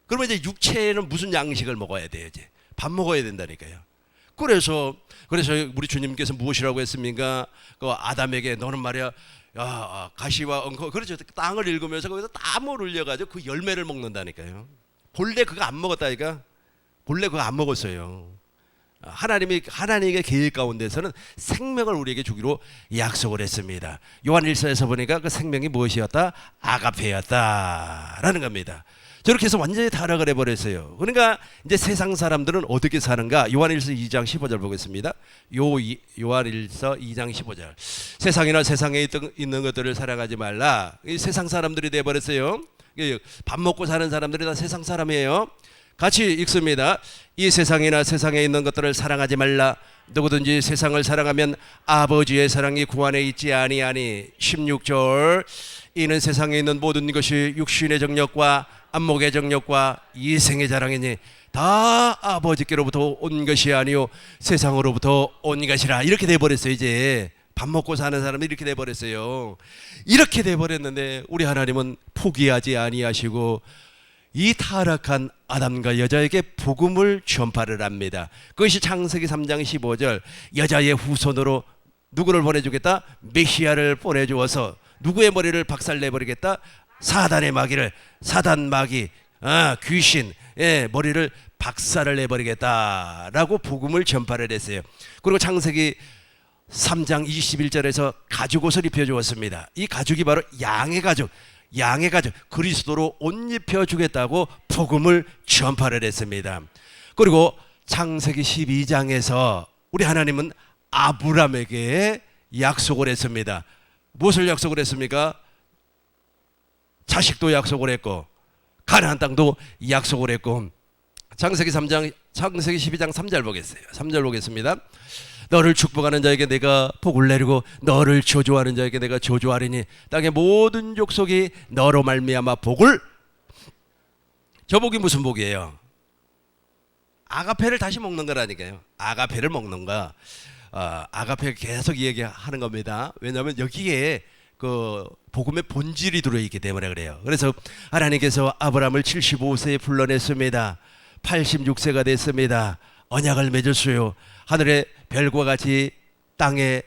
그러면 이제 육체는 무슨 양식을 먹어야 돼요? 이제 밥 먹어야 된다니까요. 그래서 우리 주님께서 무엇이라고 했습니까? 그 아담에게 너는 말이야, 가시와 엉커, 그렇죠. 땅을 읽으면서 거기서 땀을 흘려가지고 그 열매를 먹는다니까요. 본래 그거 안 먹었다니까. 본래 그거 안 먹었어요. 하나님의 계획 가운데서는 생명을 우리에게 주기로 약속을 했습니다. 요한일서에서 보니까 그 생명이 무엇이었다? 아가페였다라는 겁니다. 저렇게 해서 완전히 타락을 해버렸어요. 그러니까 이제 세상 사람들은 어떻게 사는가? 요한일서 2장 15절 보겠습니다. 요한일서 2장 15절. 세상이나 세상에 있는 것들을 사랑하지 말라. 이 세상 사람들이 돼버렸어요. 밥 먹고 사는 사람들이 다 세상 사람이에요. 같이 읽습니다. 이 세상이나 세상에 있는 것들을 사랑하지 말라. 누구든지 세상을 사랑하면 아버지의 사랑이 그 안에 있지 아니하니. 16절. 이는 세상에 있는 모든 것이 육신의 정욕과 안목의 정욕과 이생의 자랑이니 다 아버지께로부터 온 것이 아니요 세상으로부터 온 것이라. 이렇게 돼버렸어요. 이제 밥 먹고 사는 사람이 이렇게 돼버렸어요. 이렇게 돼버렸는데 우리 하나님은 포기하지 아니하시고 이 타락한 아담과 여자에게 복음을 전파를 합니다. 그것이 창세기 3장 15절. 여자의 후손으로 누구를 보내주겠다? 메시아를 보내주어서 누구의 머리를 박살내버리겠다? 사단의 마귀를, 사단 마귀, 귀신, 머리를 박살을 내버리겠다라고 복음을 전파를 했어요. 그리고 창세기 3장 21절에서 가죽옷을 입혀주었습니다. 이 가죽이 바로 양의 가죽, 그리스도로 옷 입혀주겠다고 복음을 전파를 했습니다. 그리고 창세기 12장에서 우리 하나님은 아브람에게 약속을 했습니다. 무엇을 약속을 했습니까? 자식도 약속을 했고 가나안 땅도 약속을 했고. 창세기 12장 3절 보겠어요. 3절 보겠습니다. 너를 축복하는 자에게 내가 복을 내리고 너를 저주하는 자에게 내가 저주하리니 땅의 모든 족속이 너로 말미암아 복을. 저 복이 무슨 복이에요? 아가페를 다시 먹는 거라니까요. 아가페를 먹는 거. 아가페 계속 얘기하는 겁니다. 왜냐하면 여기에 그 복음의 본질이 들어있기 때문에 그래요. 그래서 하나님께서 아브라함을 75세에 불러냈습니다. 86세가 됐습니다. 언약을 맺었어요. 하늘의 별과 같이 땅의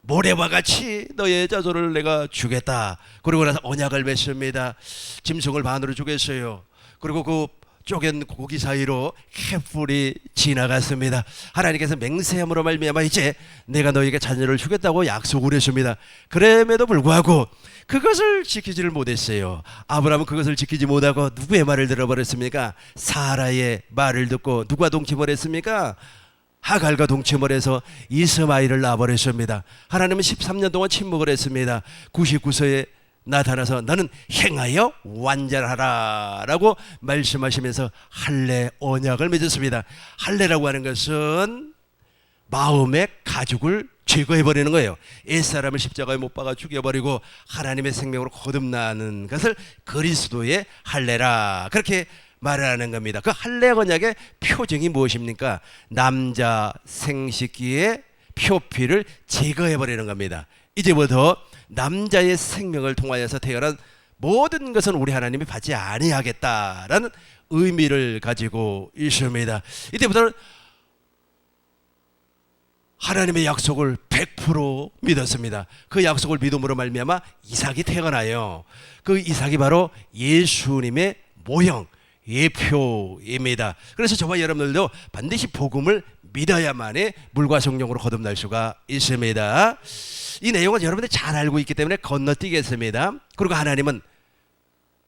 모래와 같이 너의 자손을 내가 주겠다. 그러고 나서 언약을 맺습니다. 짐승을 반으로 주겠어요. 그리고 그 쪼갠 고기 사이로 횃불이 지나갔습니다. 하나님께서 맹세함으로 말미암아 이제 내가 너에게 자녀를 주겠다고 약속을 했습니다. 그럼에도 불구하고 그것을 지키지를 못했어요. 아브라함은 그것을 지키지 못하고 누구의 말을 들어버렸습니까? 사라의 말을 듣고 누가 동침을 했습니까? 하갈과 동침을 해서 이스마엘을 낳아버렸습니다. 하나님은 13년 동안 침묵을 했습니다. 99세에 나타나서 너는 행하여 완전하라 라고 말씀하시면서 할례 언약을 맺었습니다. 할례라고 하는 것은 마음의 가죽을 제거해버리는 거예요. 옛사람을 십자가에 못 박아 죽여버리고 하나님의 생명으로 거듭나는 것을 그리스도의 할례라 그렇게 말을 하는 겁니다. 그 할례 언약의 표징이 무엇입니까? 남자 생식기의 표피를 제거해버리는 겁니다. 이제부터 남자의 생명을 통하여서 태어난 모든 것은 우리 하나님이 받지 아니하겠다라는 의미를 가지고 있습니다. 이때부터는 하나님의 약속을 100% 믿었습니다. 그 약속을 믿음으로 말미암아 이삭이 태어나요. 그 이삭이 바로 예수님의 모형, 예표입니다. 그래서 저와 여러분들도 반드시 복음을 믿어야만이 물과 성령으로 거듭날 수가 있습니다. 이 내용은 여러분들이 잘 알고 있기 때문에 건너뛰겠습니다. 그리고 하나님은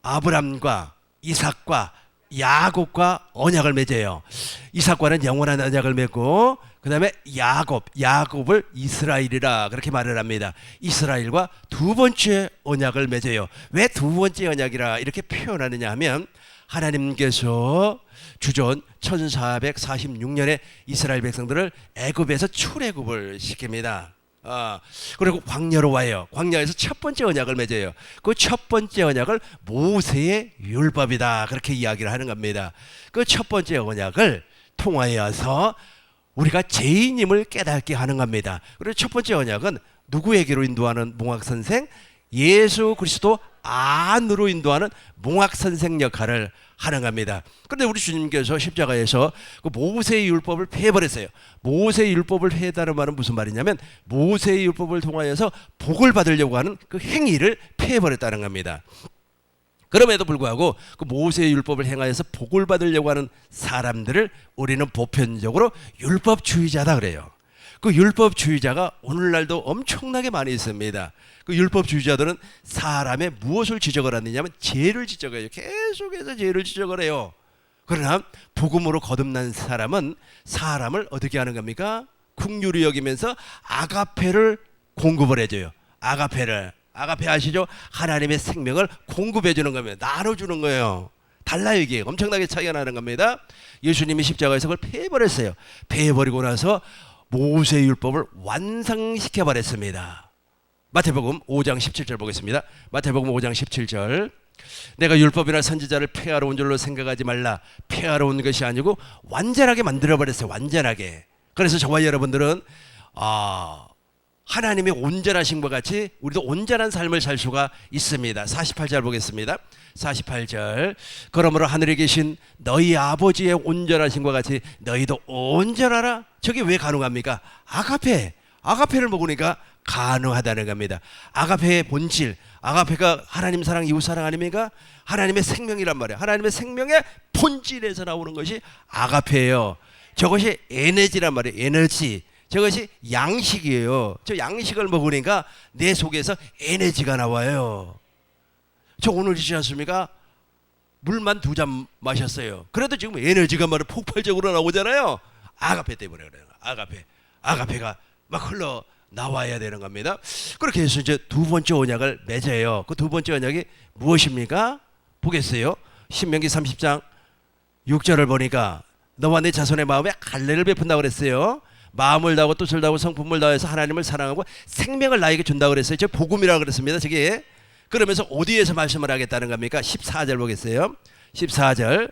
아브람과 이삭과 야곱과 언약을 맺어요. 이삭과는 영원한 언약을 맺고 그 다음에 야곱을 이스라엘이라 그렇게 말을 합니다. 이스라엘과 두 번째 언약을 맺어요. 왜 두 번째 언약이라 이렇게 표현하느냐 하면 하나님께서 주전 1446년에 이스라엘 백성들을 애굽에서 출애굽을 시킵니다. 그리고 광야로 와요. 광야에서 첫 번째 언약을 맺어요. 그 첫 번째 언약을 모세의 율법이다 그렇게 이야기를 하는 겁니다. 그 첫 번째 언약을 통하여서 우리가 죄인임을 깨닫게 하는 겁니다. 그리고 첫 번째 언약은 누구에게로 인도하는 몽학 선생? 예수 그리스도 안으로 인도하는 몽학 선생 역할을 하는 겁니다. 그런데 우리 주님께서 십자가에서 그 모세의 율법을 폐해버렸어요. 모세의 율법을 폐했다는 말은 무슨 말이냐면 모세의 율법을 통하여서 복을 받으려고 하는 그 행위를 폐해버렸다는 겁니다. 그럼에도 불구하고 그 모세의 율법을 행하여서 복을 받으려고 하는 사람들을 우리는 보편적으로 율법주의자다 그래요. 그 율법주의자가 오늘날도 엄청나게 많이 있습니다. 그 율법주의자들은 사람의 무엇을 지적을 하느냐면 죄를 지적해요. 계속해서 죄를 지적을 해요. 그러나 복음으로 거듭난 사람은 사람을 어떻게 하는 겁니까? 긍휼히 여기면서 아가페를 공급을 해줘요. 아가페 아시죠? 하나님의 생명을 공급해 주는 겁니다. 나눠주는 거예요. 달라요. 이게 엄청나게 차이가 나는 겁니다. 예수님이 십자가에서 그걸 폐해버렸어요. 폐해버리고 나서 모세의 율법을 완성시켜 버렸습니다. 마태복음 5장 17절 보겠습니다. 마태복음 5장 17절. 내가 율법이나 선지자를 폐하러 온 줄로 생각하지 말라. 폐하러 온 것이 아니고 완전하게 만들어 버렸어요. 완전하게. 그래서 저와 여러분들은 하나님의 온전하신 것 같이 우리도 온전한 삶을 살 수가 있습니다. 48절 보겠습니다. 48절. 그러므로 하늘에 계신 너희 아버지의 온전하신 것 같이 너희도 온전하라. 저게 왜 가능합니까? 아가페를 먹으니까 가능하다는 겁니다. 아가페의 본질, 아가페가 하나님 사랑, 이웃 사랑 아닙니까? 하나님의 생명이란 말이에요. 하나님의 생명의 본질에서 나오는 것이 아가페예요. 저것이 에너지란 말이에요. 에너지. 저것이 양식이에요. 저 양식을 먹으니까 내 속에서 에너지가 나와요. 저 오늘 있지 않습니까? 물만 2잔 마셨어요. 그래도 지금 에너지가 막 폭발적으로 나오잖아요. 아가페 때문에 그래요. 아가페가 막 흘러 나와야 되는 겁니다. 그렇게 해서 이제 두 번째 언약을 맺어요. 그 두 번째 언약이 무엇입니까? 보겠어요. 신명기 30장 6절을 보니까 너와 내 자손의 마음에 갈례를 베푼다고 그랬어요. 마음을 다하고 뜻을 다하고 성품을 다해서 하나님을 사랑하고 생명을 나에게 준다고 그랬어요. 저 복음이라고 그랬습니다. 저게. 그러면서 어디에서 말씀을 하겠다는 겁니까? 14절 보겠어요. 14절.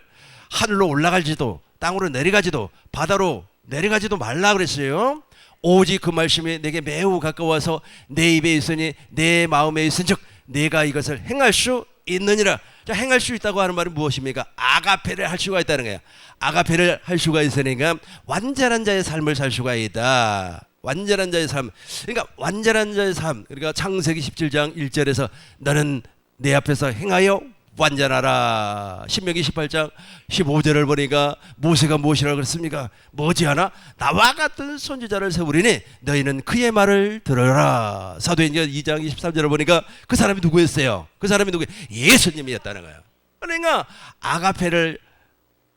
하늘로 올라갈지도 땅으로 내려가지도 바다로 내려가지도 말라 그랬어요. 오직 그 말씀이 내게 매우 가까워서 내 입에 있으니 내 마음에 있은즉 내가 이것을 행할 수 있느니라. 자, 행할 수 있다고 하는 말은 무엇입니까? 아가페를 할 수가 있다는 거예요. 아가페를 할 수가 있으니까 완전한 자의 삶을 살 수가 있다. 완전한 자의 삶. 그러니까 완전한 자의 삶. 그러니까 창세기 17장 1절에서 너는 내 앞에서 행하여 완전하라. 신명기 18장 15절을 보니까 모세가 무엇이라고 그랬습니까? 머지않아 나와 같은 선지자를 세우리니 너희는 그의 말을 들어라. 사도행전 2장 23절을 보니까 그 사람이 누구였어요? 그 사람이 누구예요? 예수님이었다는 거예요. 그러니까 아가페를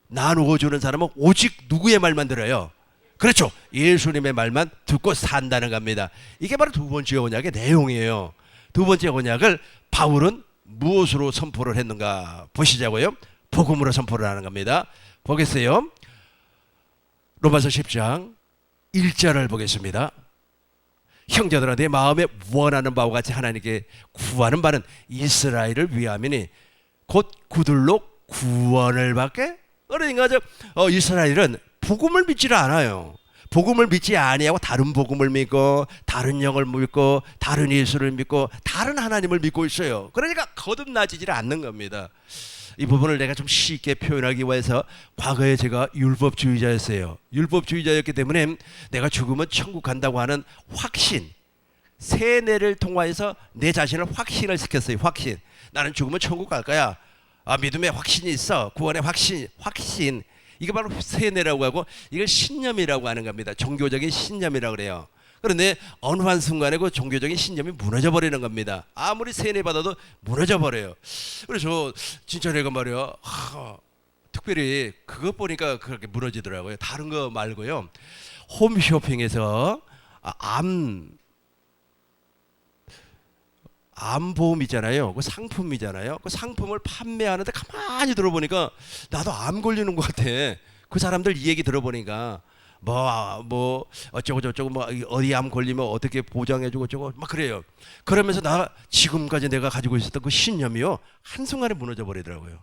나누어 주는 사람은 오직 누구의 말만 들어요? 그렇죠. 예수님의 말만 듣고 산다는 겁니다. 이게 바로 두 번째 언약의 내용이에요. 두 번째 언약을 바울은 무엇으로 선포를 했는가 보시자고요. 복음으로 선포를 하는 겁니다. 보겠어요. 로마서 10장 1절을 보겠습니다. 형제들아 내 마음에 원하는 바와 같이 하나님께 구하는 바는 이스라엘을 위함이니 곧 그들로 구원을 받게. 그러니까 이스라엘은 복음을 믿지를 않아요. 복음을 믿지 아니하고 다른 복음을 믿고 다른 영을 믿고 다른 예수를 믿고 다른 하나님을 믿고 있어요. 그러니까 거듭나지를 않는 겁니다. 이 부분을 내가 좀 쉽게 표현하기 위해서 과거에 제가 율법주의자였어요. 율법주의자였기 때문에 내가 죽으면 천국 간다고 하는 확신, 세뇌를 통하여서 내 자신을 확신을 시켰어요. 확신. 나는 죽으면 천국 갈 거야. 믿음의 확신이 있어. 구원의 확신. 이게 바로 세뇌라고 하고 이걸 신념이라고 하는 겁니다. 종교적인 신념이라고 그래요. 그런데 어느 한 순간에 그 종교적인 신념이 무너져 버리는 겁니다. 아무리 세뇌받아도 무너져 버려요. 그래서 진짜 내가 말이야 특별히 그것 보니까 그렇게 무너지더라고요. 다른 거 말고요. 홈쇼핑에서 암보험 있잖아요. 그 상품이잖아요. 그 상품을 판매하는데 가만히 들어보니까 나도 암 걸리는 것 같아. 그 사람들 이 얘기 들어보니까 뭐 어쩌고 저쩌고 뭐 어디 암 걸리면 어떻게 보장해주고 저쩌고 막 그래요. 그러면서 나 지금까지 내가 가지고 있었던 그 신념이요 한순간에 무너져 버리더라고요.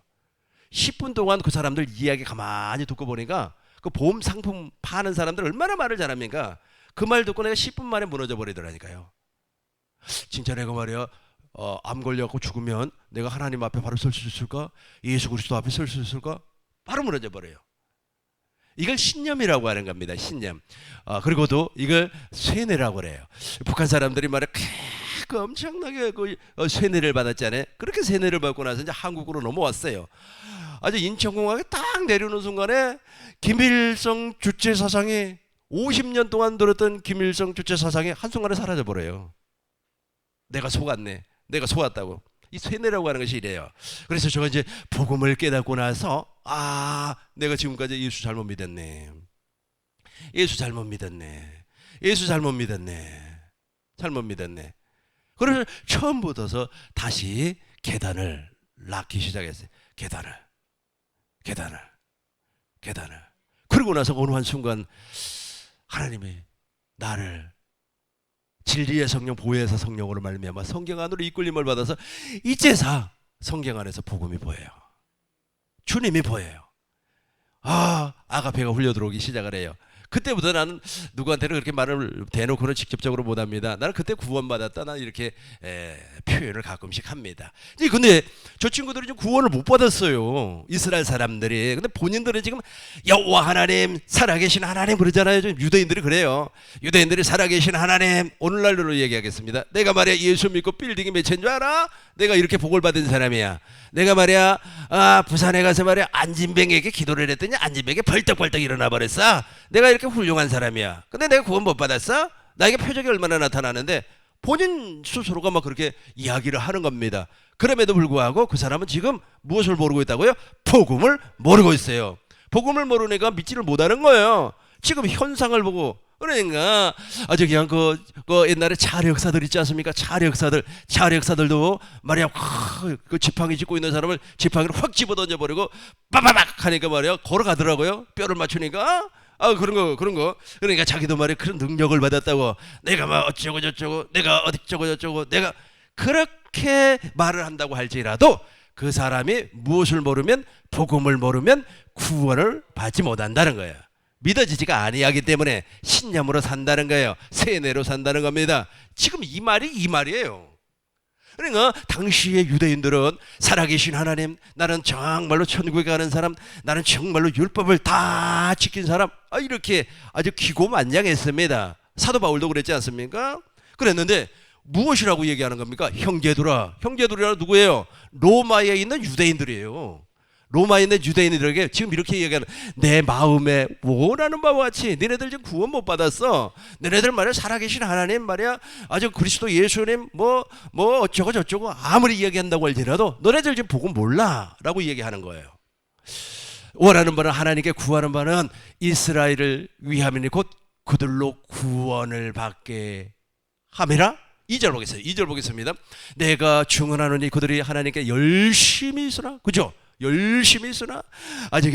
10분 동안 그 사람들 이야기 가만히 듣고 보니까 그 보험 상품 파는 사람들 얼마나 말을 잘합니까? 그 말 듣고 내가 10분 만에 무너져 버리더라니까요. 진짜 내가 말이야 암 걸려갖고 죽으면 내가 하나님 앞에 바로 설 수 있을까? 예수 그리스도 앞에 설 수 있을까? 바로 무너져 버려요. 이걸 신념이라고 하는 겁니다. 신념. 그리고도 이걸 쇠뇌라고 그래요. 북한 사람들이 말해 그 엄청나게 그 쇠뇌를 받았잖아요. 그렇게 쇠뇌를 받고 나서 이제 한국으로 넘어왔어요. 아주 인천공항에 딱 내려오는 순간에 김일성 주체 사상이 50년 동안 들었던 김일성 주체 사상이 한순간에 사라져 버려요. 내가 속았네. 내가 속았다고. 이 쇠뇌라고 하는 것이 이래요. 그래서 제가 이제 복음을 깨닫고 나서 내가 지금까지 예수 잘못 믿었네. 예수 잘못 믿었네. 예수 잘못 믿었네. 잘못 믿었네. 그래서 처음부터서 다시 계단을 낳기 시작했어요. 계단을. 그러고 나서 어느 한순간 하나님이 나를 진리의 성령, 보혜사 성령으로 말미암아 성경 안으로 이끌림을 받아서 이제서 성경 안에서 복음이 보여요. 주님이 보여요. 아가페가 흘려 들어오기 시작을 해요. 그때부터 나는 누구한테는 그렇게 말을 대놓고는 직접적으로 못합니다. 나는 그때 구원받았다. 나는 이렇게 표현을 가끔씩 합니다. 근데 저 친구들이 좀 구원을 못 받았어요. 이스라엘 사람들이. 근데 본인들은 지금 여호와 하나님, 살아계신 하나님 그러잖아요. 좀 유대인들이 그래요. 유대인들이 살아계신 하나님, 오늘날로 얘기하겠습니다. 내가 말이야 예수 믿고 빌딩이 몇 채인 줄 알아? 내가 이렇게 복을 받은 사람이야. 내가 말이야 부산에 가서 말이야 안진뱅에게 기도를 했더니 안진뱅이 벌떡벌떡 일어나 버렸어. 내가 이렇게 훌륭한 사람이야. 근데 내가 구원 못 받았어? 나에게 표적이 얼마나 나타나는데 본인 스스로가 막 그렇게 이야기를 하는 겁니다. 그럼에도 불구하고 그 사람은 지금 무엇을 모르고 있다고요? 복음을 모르고 있어요. 복음을 모르니까 믿지를 못하는 거예요. 지금 현상을 보고. 그러니까 그냥 그 옛날에 차력사들 있지 않습니까? 차력사들도 말이야 그 지팡이 짚고 있는 사람을 지팡이를 확 집어던져 버리고 빠바박 하니까 말이야 걸어가더라고요. 뼈를 맞추니까. 그런 거. 그러니까 자기도 말이야 그런 능력을 받았다고. 내가 막 어쩌고 저쩌고, 내가 어쩌고 저쩌고, 내가 그렇게 말을 한다고 할지라도 그 사람이 무엇을 모르면, 복음을 모르면 구원을 받지 못한다는 거예요. 믿어지지가 아니하기 때문에 신념으로 산다는 거예요. 세뇌로 산다는 겁니다. 지금 이 말이에요. 그러니까 당시의 유대인들은 살아계신 하나님, 나는 정말로 천국에 가는 사람, 나는 정말로 율법을 다 지킨 사람, 이렇게 아주 기고만장했습니다. 사도 바울도 그랬지 않습니까? 그랬는데 무엇이라고 얘기하는 겁니까? 형제들아. 형제들이라 누구예요? 로마에 있는 유대인들이에요. 로마에 있는 유대인들에게 지금 이렇게 얘기하는, 내 마음에 원하는 바와 같이 너네들 지금 구원 못 받았어. 너네들 말이야 살아계신 하나님 말이야 아주 그리스도 예수님 뭐 어쩌고 저쩌고 아무리 이야기한다고 할지라도 너네들 지금 복음 몰라 라고 얘기하는 거예요. 원하는 바는, 하나님께 구하는 바는 이스라엘을 위함이니 곧 그들로 구원을 받게 함이라. 2절 보겠어요. 2절 보겠습니다. 내가 증언하노니 그들이 하나님께 열심히 있으나, 그죠? 열심히 있으나 아직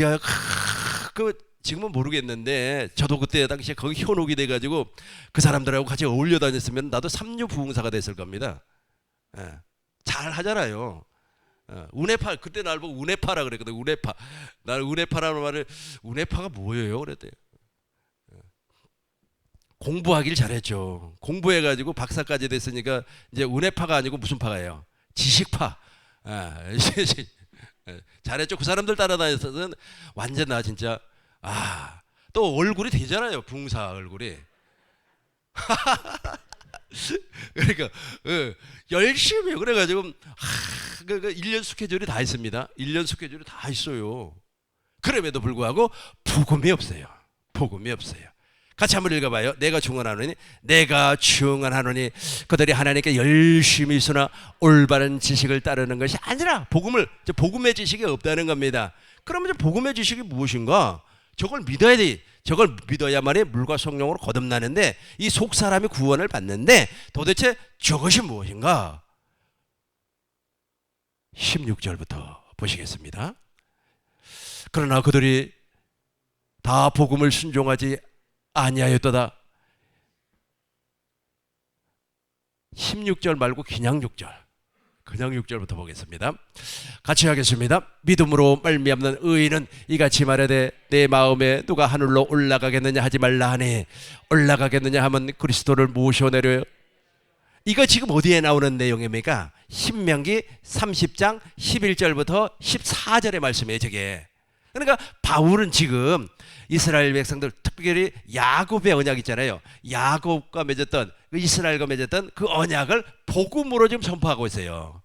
지금은 모르겠는데 저도 그때 당시에 거기 현혹이 돼가지고 그 사람들하고 같이 어울려 다녔으면 나도 삼류 부흥사가 됐을 겁니다. 잘 하잖아요. 우네파, 그때 날 보고 우네파라 그랬거든. 우네파. 날 우네파라는 말을, 우네파가 뭐예요? 그랬대요. 공부하길 잘했죠. 공부해가지고 박사까지 됐으니까 이제 우네파가 아니고 무슨 파가예요? 지식파. 잘했죠. 그 사람들 따라다녔으면 완전 나 진짜 또 얼굴이 되잖아요. 붕사 얼굴이. 그러니까 열심히 그래가지고 1년 스케줄이 다 있습니다. 1년 스케줄이 다 있어요. 그럼에도 불구하고 복음이 없어요. 복음이 없어요. 같이 한번 읽어봐요. 내가 증언하노니 그들이 하나님께 열심히 있으나 올바른 지식을 따르는 것이 아니라, 복음의 지식이 없다는 겁니다. 그러면 복음의 지식이 무엇인가? 저걸 믿어야 돼. 저걸 믿어야만이 물과 성령으로 거듭나는데, 이 속 사람이 구원을 받는데 도대체 저것이 무엇인가? 16절부터 보시겠습니다. 그러나 그들이 다 복음을 순종하지 아니하였도다. 16절 말고 그냥 6절부터 보겠습니다. 같이 하겠습니다. 믿음으로 말미암는 의인은 이같이 말하되 내 마음에 누가 하늘로 올라가겠느냐 하지 말라 하니, 올라가겠느냐 하면 그리스도를 모셔내려 이거 지금 어디에 나오는 내용입니까? 신명기 30장 11절부터 14절의 말씀이에요, 저게. 그러니까 바울은 지금 이스라엘 백성들, 특별히 야곱의 언약 있잖아요. 야곱과 맺었던, 이스라엘과 맺었던 그 언약을 복음으로 지금 선포하고 있어요.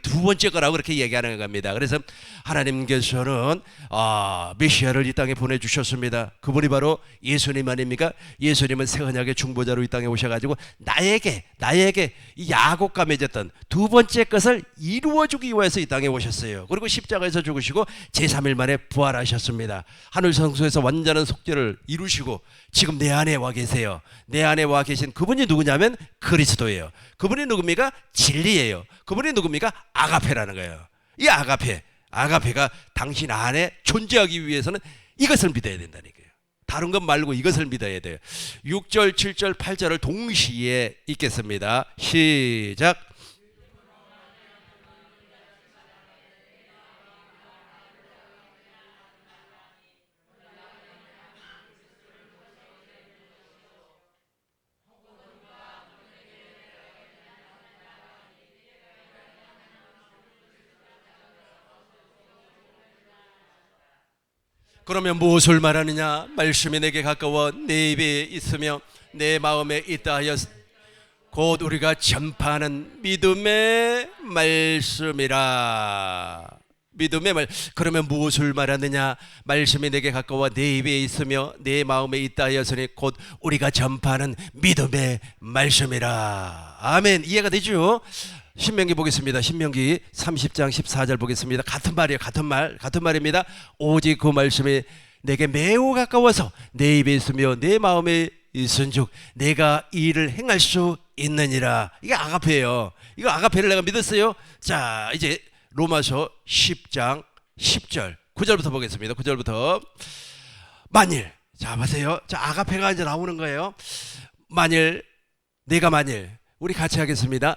두 번째 거라고 그렇게 얘기하는 겁니다. 그래서 하나님께서는 메시아를 이 땅에 보내주셨습니다. 그분이 바로 예수님 아닙니까? 예수님은 새 언약의 중보자로 이 땅에 오셔가지고 나에게 이 야곱과 맺었던 두 번째 것을 이루어주기 위해서 이 땅에 오셨어요. 그리고 십자가에서 죽으시고 제3일 만에 부활하셨습니다. 하늘 성소에서 완전한 속죄를 이루시고 지금 내 안에 와 계세요. 내 안에 와 계신 그분이 누구냐면 그리스도예요. 그분이 누굽니까? 진리예요. 그분이 누굽니까? 아가페라는 거예요. 이 아가페가 당신 안에 존재하기 위해서는 이것을 믿어야 된다니까요. 다른 것 말고 이것을 믿어야 돼요. 6절, 7절, 8절을 동시에 읽겠습니다. 시작. 그러면 무엇을 말하느냐? 말씀이 내게 가까워 내 입에 있으며 내 마음에 있다 하여 곧 우리가 전파하는 믿음의 말씀이라. 믿음의 말. 그러면 무엇을 말하느냐? 말씀이 내게 가까워 내 입에 있으며 내 마음에 있다 하였으니 곧 우리가 전파하는 믿음의 말씀이라. 아멘. 이해가 되죠? 신명기 보겠습니다. 신명기 30장 14절 보겠습니다. 같은 말이에요. 같은 말입니다. 오직 그 말씀이 내게 매우 가까워서 내 입에 있으며 내 마음에 있은즉 내가 이 일을 행할 수 있느니라. 이게 아가페예요. 이거 아가페를 내가 믿었어요. 자, 이제 로마서 10장 10절 9절부터 보겠습니다. 9절부터 만일, 자 보세요. 자, 아가페가 이제 나오는 거예요. 만일 우리 같이 하겠습니다.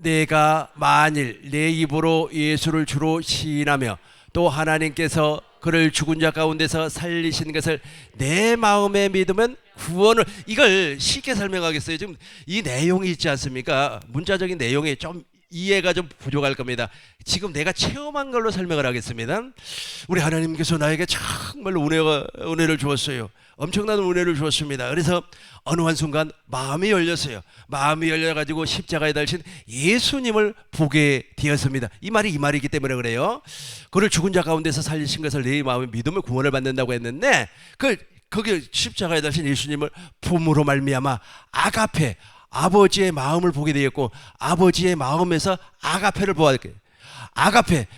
내가 만일 내 입으로 예수를 주로 시인하며 또 하나님께서 그를 죽은 자 가운데서 살리신 것을 내 마음에 믿으면 구원을. 이걸 쉽게 설명하겠어요. 지금 이 내용이 있지 않습니까? 문자적인 내용이 좀 이해가 좀 부족할 겁니다. 지금 내가 체험한 걸로 설명을 하겠습니다. 우리 하나님께서 나에게 정말로 은혜를 주었어요. 엄청난 은혜를 주었습니다. 그래서 어느 한순간 마음이 열렸어요. 마음이 열려가지고 십자가에 달린 예수님을 보게 되었습니다. 이 말이기 때문에 그래요. 그를 죽은 자 가운데서 살리신 것을 내 마음에 믿으면 구원을 받는다고 했는데 거기 십자가에 달린 예수님을 봄으로 말미암아 아가페, 아버지의 마음을 보게 되었고 아버지의 마음에서 아가페를 보았게.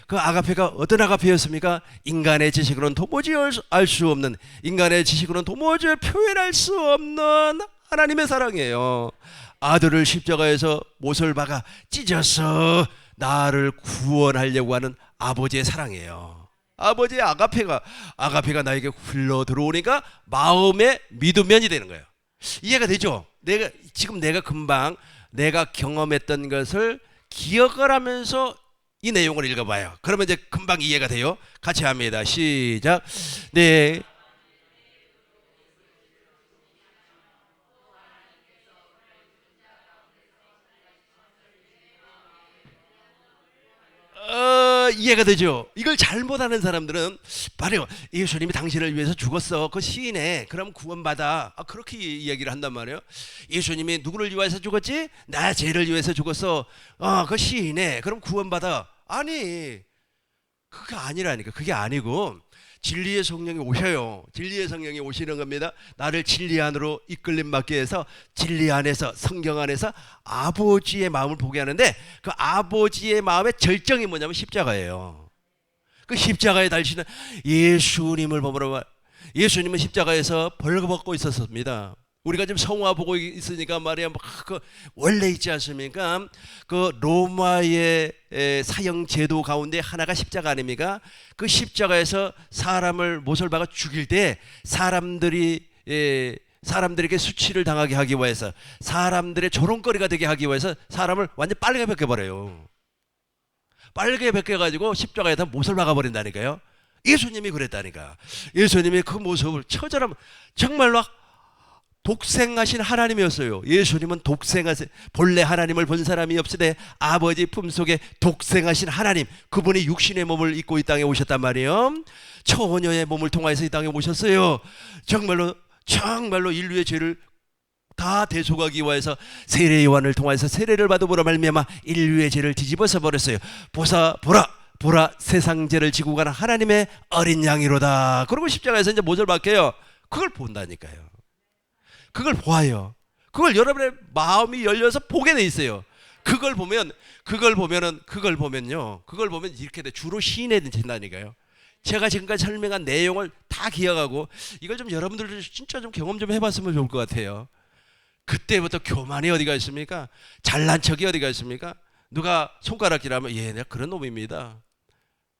그 아가페가 어떤 아가페였습니까? 인간의 지식으로는 도무지 알 수 없는, 인간의 지식으로는 도무지 표현할 수 없는 하나님의 사랑이에요. 아들을 십자가에서 못을 박아 찢어서 나를 구원하려고 하는 아버지의 사랑이에요. 아버지의 아가페가 나에게 흘러 들어오니까 마음의 믿음면이 되는 거예요. 이해가 되죠? 내가 금방 내가 경험했던 것을 기억을 하면서 이 내용을 읽어봐요. 그러면 이제 금방 이해가 돼요. 같이 합니다. 시작. 네. 이해가 되죠? 이걸 잘못하는 사람들은 바로 예수님이 당신을 위해서 죽었어. 그 시인에 그럼 구원받아. 그렇게 이야기를 한단 말이에요. 예수님이 누구를 위해서 죽었지? 나 죄를 위해서 죽었어. 그 시인에 그럼 구원받아. 아니, 그게 아니라니까. 그게 아니고 진리의 성령이 오셔요. 진리의 성령이 오시는 겁니다. 나를 진리 안으로 이끌림 받게 해서 진리 안에서, 성경 안에서 아버지의 마음을 보게 하는데 그 아버지의 마음의 절정이 뭐냐면 십자가예요. 그 십자가에 달리시는 예수님을 보므로, 예수님은 십자가에서 벌거벗고 있었습니다. 우리가 지금 성화 보고 있으니까 말이야, 그 원래 있지 않습니까? 그 로마의 사형 제도 가운데 하나가 십자가 아닙니까? 그 십자가에서 사람을 못을 박아 죽일 때 사람들에게 수치를 당하게 하기 위해서, 사람들의 조롱거리가 되게 하기 위해서 사람을 완전 빨개 벗겨버려요. 빨개 벗겨가지고 십자가에다 못을 박아버린다니까요. 예수님이 그랬다니까. 예수님이 그 모습을 처절하면 정말로 독생하신 하나님이었어요. 예수님은 독생하신 본래 하나님을 본 사람이 없으되 아버지 품속에 독생하신 하나님, 그분이 육신의 몸을 입고 이 땅에 오셨단 말이에요. 처녀의 몸을 통해서 이 땅에 오셨어요. 정말로 인류의 죄를 다 대속하기 위해서 세례 요한을 통해서 세례를 받음으로 말미암아 인류의 죄를 뒤집어서 버렸어요. 보라 세상 죄를 지고 가는 하나님의 어린 양이로다. 그리고 십자가에서 이제 뭐를 받게요? 그걸 본다니까요. 그걸 보아요. 그걸 여러분의 마음이 열려서 보게 돼 있어요. 그걸 보면요. 그걸 보면 이렇게 돼. 주로 시인해야 된다니까요. 제가 지금까지 설명한 내용을 다 기억하고 이걸 좀 여러분들도 진짜 좀 경험 좀 해봤으면 좋을 것 같아요. 그때부터 교만이 어디가 있습니까? 잘난 척이 어디가 있습니까? 누가 손가락질하면 내가 그런 놈입니다.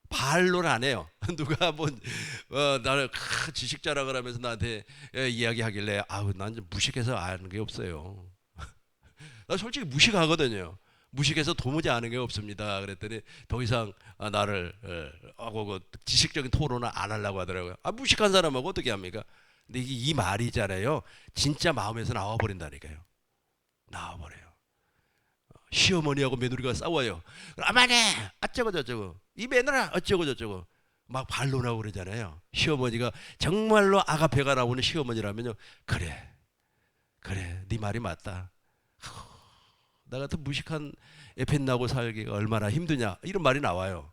반론 안 해요. 누가 나를 지식 자랑을 하면서 나한테 이야기하길래 난 좀 무식해서 아는 게 없어요. 나 솔직히 무식하거든요. 무식해서 도무지 아는 게 없습니다. 그랬더니 더 이상 나를 하고 지식적인 토론을 안 하려고 하더라고요. 무식한 사람하고 어떻게 합니까? 근데 이 말이잖아요. 진짜 마음에서 나와버린다니까요. 나와버려요. 시어머니하고 며느리가 싸워요. 어머니 어쩌고 저쩌고, 이 며느라 어쩌고 저쩌고 막 반론하고 그러잖아요. 시어머니가 정말로 아가페가 나오는 시어머니라면요, 그래 네 말이 맞다. 나 같은 무식한 애펜나고 살기가 얼마나 힘드냐, 이런 말이 나와요.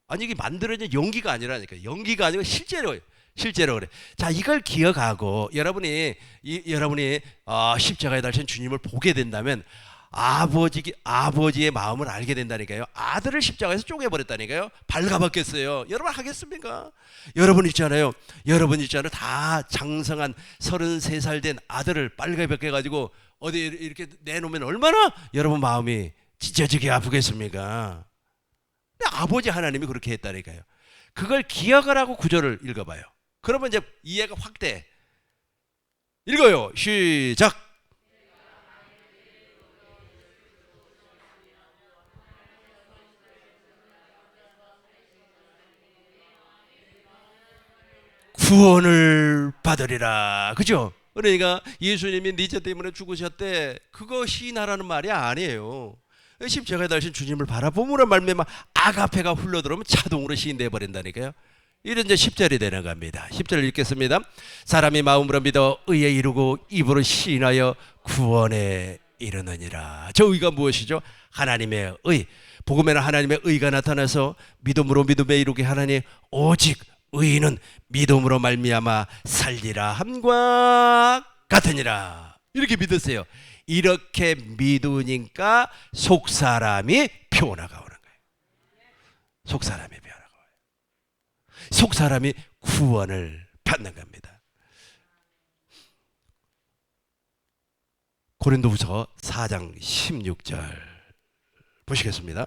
아니 이게 만들어진 연기가 아니라니까. 연기가 아니고 실제로 그래. 자, 이걸 기억하고 여러분이 십자가에 달린 주님을 보게 된다면 아버지의 마음을 알게 된다니까요. 아들을 십자가에서 쪼개버렸다니까요. 발가벗겼어요. 여러분 하겠습니까? 여러분 있잖아요. 다 장성한 33살 된 아들을 발가벗겨가지고 어디 이렇게 내놓으면 얼마나 여러분 마음이 찢어지게 아프겠습니까? 근데 아버지 하나님이 그렇게 했다니까요. 그걸 기억을 하고 구절을 읽어봐요. 그러면 이제 이해가 확 돼. 읽어요. 시작. 구원을 받으리라. 그죠? 그러니까 예수님이 네 죄 때문에 죽으셨대. 그거 시인하라는 말이 아니에요. 십자가에 달린 주님을 바라봄으로 말미암아 아가페가 흘러들어오면 자동으로 시인돼 버린다니까요. 이런 이제 10절이 되는 겁니다. 10절 읽겠습니다. 사람이 마음으로 믿어 의에 이르고 입으로 시인하여 구원에 이르느니라. 저 의가 무엇이죠? 하나님의 의. 복음에는 하나님의 의가 나타나서 믿음으로 믿음에 이르게 하나니 오직 의인은 믿음으로 말미암아 살리라 함과 같으니라. 이렇게 믿으세요. 이렇게 믿으니까 속사람이 표어나가 오는 거예요. 속사람이 표어나가 와요. 속사람이 구원을 받는 겁니다. 고린도후서 4장 16절 보시겠습니다.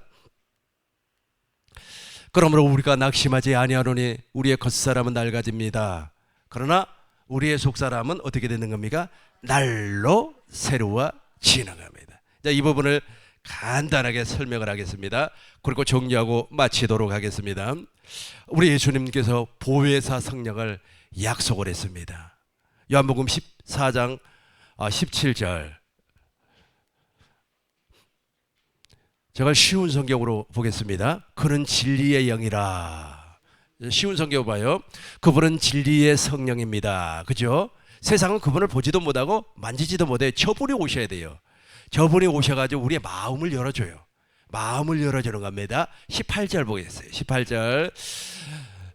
그러므로 우리가 낙심하지 아니하노니 우리의 겉사람은 낡아집니다. 그러나 우리의 속사람은 어떻게 되는 겁니까? 날로 새로워지는 겁니다. 자, 이 부분을 간단하게 설명을 하겠습니다. 그리고 정리하고 마치도록 하겠습니다. 우리 예수님께서 보혜사 성령을 약속을 했습니다. 요한복음 14장 17절. 제가 쉬운 성경으로 보겠습니다. 그는 진리의 영이라. 쉬운 성경 봐요. 그분은 진리의 성령입니다. 그죠? 세상은 그분을 보지도 못하고 만지지도 못해요. 저분이 오셔야 돼요. 저분이 오셔가지고 우리의 마음을 열어줘요. 마음을 열어주는 겁니다. 18절 보겠어요. 18절.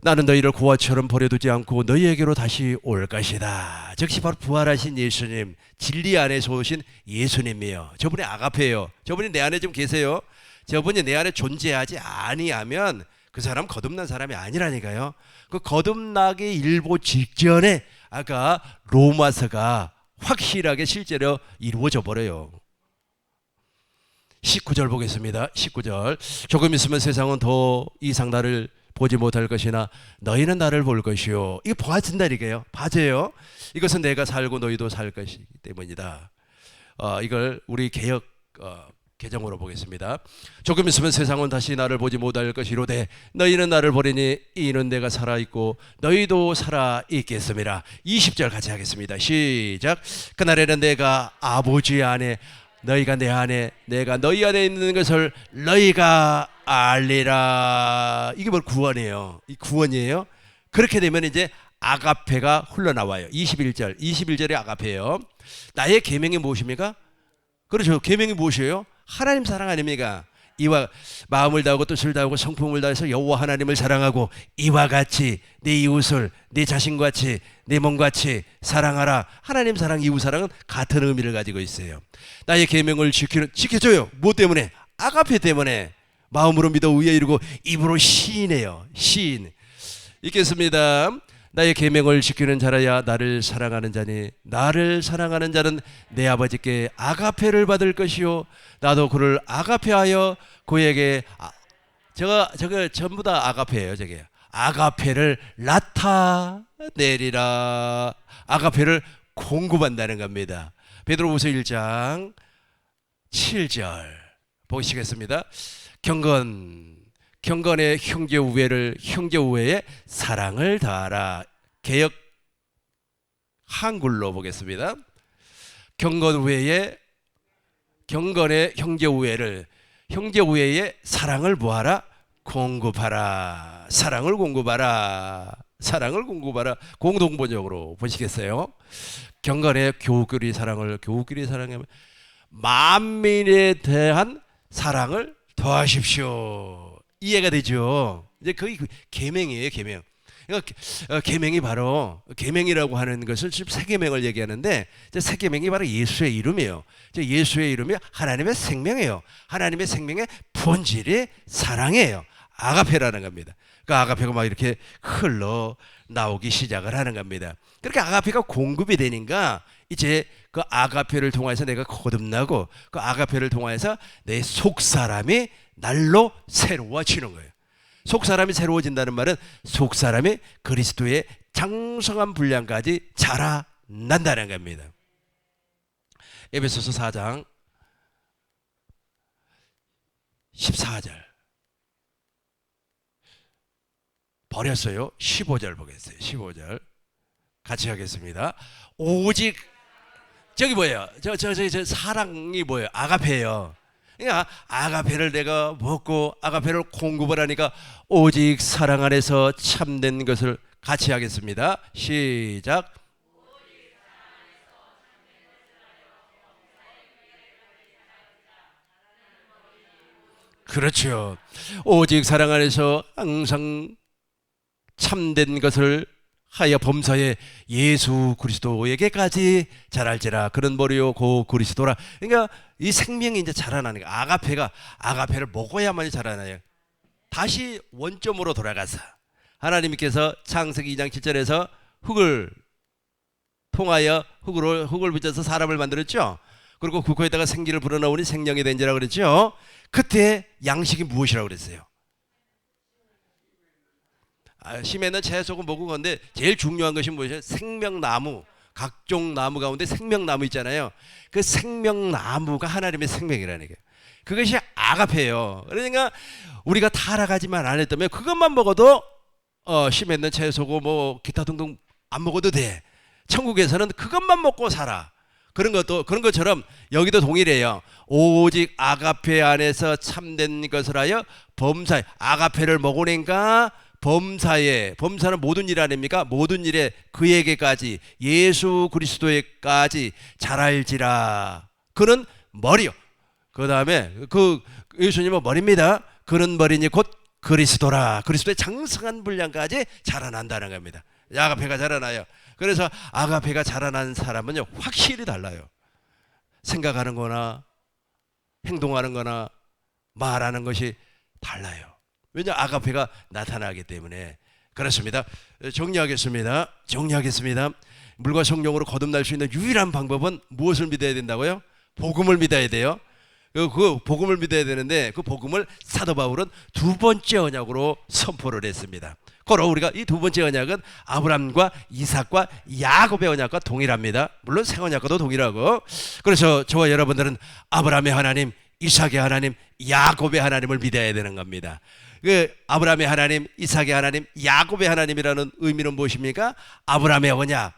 나는 너희를 고아처럼 버려두지 않고 너희에게로 다시 올 것이다. 즉시 바로 부활하신 예수님, 진리 안에서 오신 예수님이에요. 저분이 아가페예요. 저분이 내 안에 좀 계세요. 저분이 내 안에 존재하지 아니하면 그 사람 거듭난 사람이 아니라니까요. 그 거듭나기 일보 직전에 아까 로마서가 확실하게 실제로 이루어져 버려요. 19절 보겠습니다. 19절. 조금 있으면 세상은 더 이상 나를 보지 못할 것이나 너희는 나를 볼 것이요. 이거 봐준다니까요. 봐줘요. 이것은 내가 살고 너희도 살 것이기 때문이다. 이걸 우리 개혁 계정으로 보겠습니다. 조금 있으면 세상은 다시 나를 보지 못할 것이로되 너희는 나를 보리니 이는 내가 살아있고 너희도 살아있겠음이라. 20절 같이 하겠습니다. 시작. 그날에는 내가 아버지 안에 너희가 내 안에 내가 너희 안에 있는 것을 너희가 알리라. 이게 뭘 구원이에요. 이 구원이에요. 그렇게 되면 이제 아가페가 흘러나와요. 21절에 아가페예요. 나의 계명이 무엇입니까? 그렇죠. 계명이 무엇이에요? 하나님 사랑 아닙니까? 이와 마음을 다하고 뜻을 다하고 성품을 다해서 여호와 하나님을 사랑하고 이와 같이 네 이웃을 네 자신같이 네 몸같이 사랑하라. 하나님 사랑 이웃 사랑은 같은 의미를 가지고 있어요. 나의 계명을 지켜줘요. 무엇 때문에? 아가페 때문에. 마음으로 믿어 의에 이르고 입으로 시인해요. 시인. 읽겠습니다. 나의 계명을 지키는 자라야 나를 사랑하는 자니 나를 사랑하는 자는 내 아버지께 아가페를 받을 것이요 나도 그를 아가페하여 그에게 저거 전부 다 아가페예요. 저게 아가페를 나타내리라. 아가페를 공급한다는 겁니다. 베드로후서 1장 7절 보시겠습니다. 경건의 형제 우애에 사랑을 다하라. 개역 한글로 보겠습니다. 경건의 형제 우애에 사랑을 뭐하라? 공급하라. 사랑을 공급하라. 공동번역으로 보시겠어요? 경건의 교우끼리 사랑하면 만민에 대한 사랑을 더하십시오. 이해가 되죠? 이제 거의 계명이에요, 계명. 그러니까 계명이 바로 계명이라고 하는 것을 지금 새 계명을 얘기하는데 새 계명이 바로 예수의 이름이에요. 예수의 이름이 하나님의 생명이에요. 하나님의 생명의 본질이 사랑이에요. 아가페라는 겁니다. 그 아가페가 막 이렇게 흘러 나오기 시작을 하는 겁니다. 그렇게 아가페가 공급이 되니까 이제 그 아가페를 통해서 내가 거듭나고 그 아가페를 통해서 내 속사람이 날로 새로워지는 거예요. 속사람이 새로워진다는 말은 속사람이 그리스도의 장성한 분량까지 자라난다는 겁니다. 에베소서 4장 14절 버렸어요. 15절 보겠어요. 15절 같이 하겠습니다. 오직 저기 뭐예요? 저 사랑이 뭐예요? 아가페예요. 그러니까 아가페를 내가 먹고 아가페를 공급을 하니까 오직 사랑 안에서 참된 것을 같이 하겠습니다. 시작. 그렇죠. 오직 사랑 안에서 항상 참된 것을 하여 범사에 예수 그리스도에게까지 자랄지라. 그런 머리요 고 그리스도라. 그러니까 이 생명이 이제 자라나는 거야. 아가페를 먹어야만이 자라나요. 다시 원점으로 돌아가서 하나님께서 창세기 2장 7절에서 흙을 통하여 흙을 붙여서 사람을 만들었죠. 그리고 그 코에다가 생기를 불어넣으니 생명이 된지라 그랬죠. 그때 양식이 무엇이라고 그랬어요? 심에는 채소고 뭐고 건데 제일 중요한 것이 무엇이에요? 생명나무. 각종 나무 가운데 생명나무 있잖아요. 그 생명나무가 하나님의 생명이라는 거예요. 그것이 아가페예요. 그러니까 우리가 타락하지만 안 했다면 그것만 먹어도 심에 있는 채소고 뭐 기타 등등 안 먹어도 돼. 천국에서는 그것만 먹고 살아. 그런 것처럼 여기도 동일해요. 오직 아가페 안에서 참된 것을 하여 범사에 아가페를 먹으니까 범사는 모든 일 아닙니까? 모든 일에 그에게까지 예수 그리스도에까지 자랄지라. 그는 머리요. 그 다음에 그 예수님은 머리입니다. 그는 머리니 곧 그리스도라. 그리스도의 장성한 분량까지 자라난다는 겁니다. 아가페가 자라나요. 그래서 아가페가 자라난 사람은요 확실히 달라요. 생각하는 거나 행동하는 거나 말하는 것이 달라요. 왜냐 아가페가 나타나기 때문에. 그렇습니다. 정리하겠습니다. 물과 성령으로 거듭날 수 있는 유일한 방법은 무엇을 믿어야 된다고요? 복음을 믿어야 돼요. 그 복음을 믿어야 되는데 그 복음을 사도 바울은 두 번째 언약으로 선포를 했습니다. 그럼 우리가 이 두 번째 언약은 아브라함과 이삭과 야곱의 언약과 동일합니다. 물론 새 언약과도 동일하고. 그래서 저와 여러분들은 아브라함의 하나님, 이삭의 하나님, 야곱의 하나님을 믿어야 되는 겁니다. 그 아브라함의 하나님, 이삭의 하나님, 야곱의 하나님이라는 의미는 무엇입니까? 아브라함의 언약,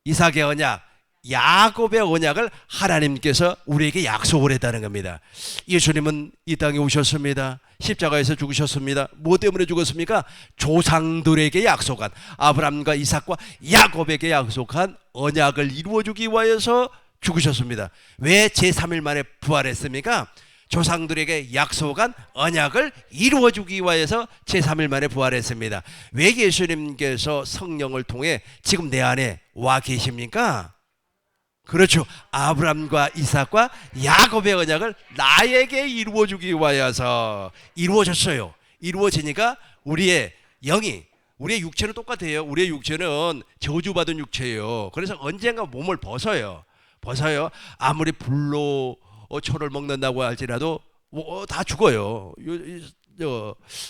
이삭의 언약, 야곱의 언약을 하나님께서 우리에게 약속을 했다는 겁니다. 예수님은 이 땅에 오셨습니다. 십자가에서 죽으셨습니다. 뭐 때문에 죽었습니까? 조상들에게 약속한, 아브라함과 이삭과 야곱에게 약속한 언약을 이루어주기 위하여서 죽으셨습니다. 왜 제3일 만에 부활했습니까? 조상들에게 약속한 언약을 이루어주기 위하여서 제3일 만에 부활했습니다. 왜 예수님께서 성령을 통해 지금 내 안에 와 계십니까? 그렇죠. 아브라함과 이삭과 야곱의 언약을 나에게 이루어주기 위하여서 이루어졌어요. 이루어지니까 우리의 영이, 우리의 육체는 똑같아요. 우리의 육체는 저주받은 육체예요. 그래서 언젠가 몸을 벗어요. 아무리 불로 초를 먹는다고 할지라도 다 죽어요.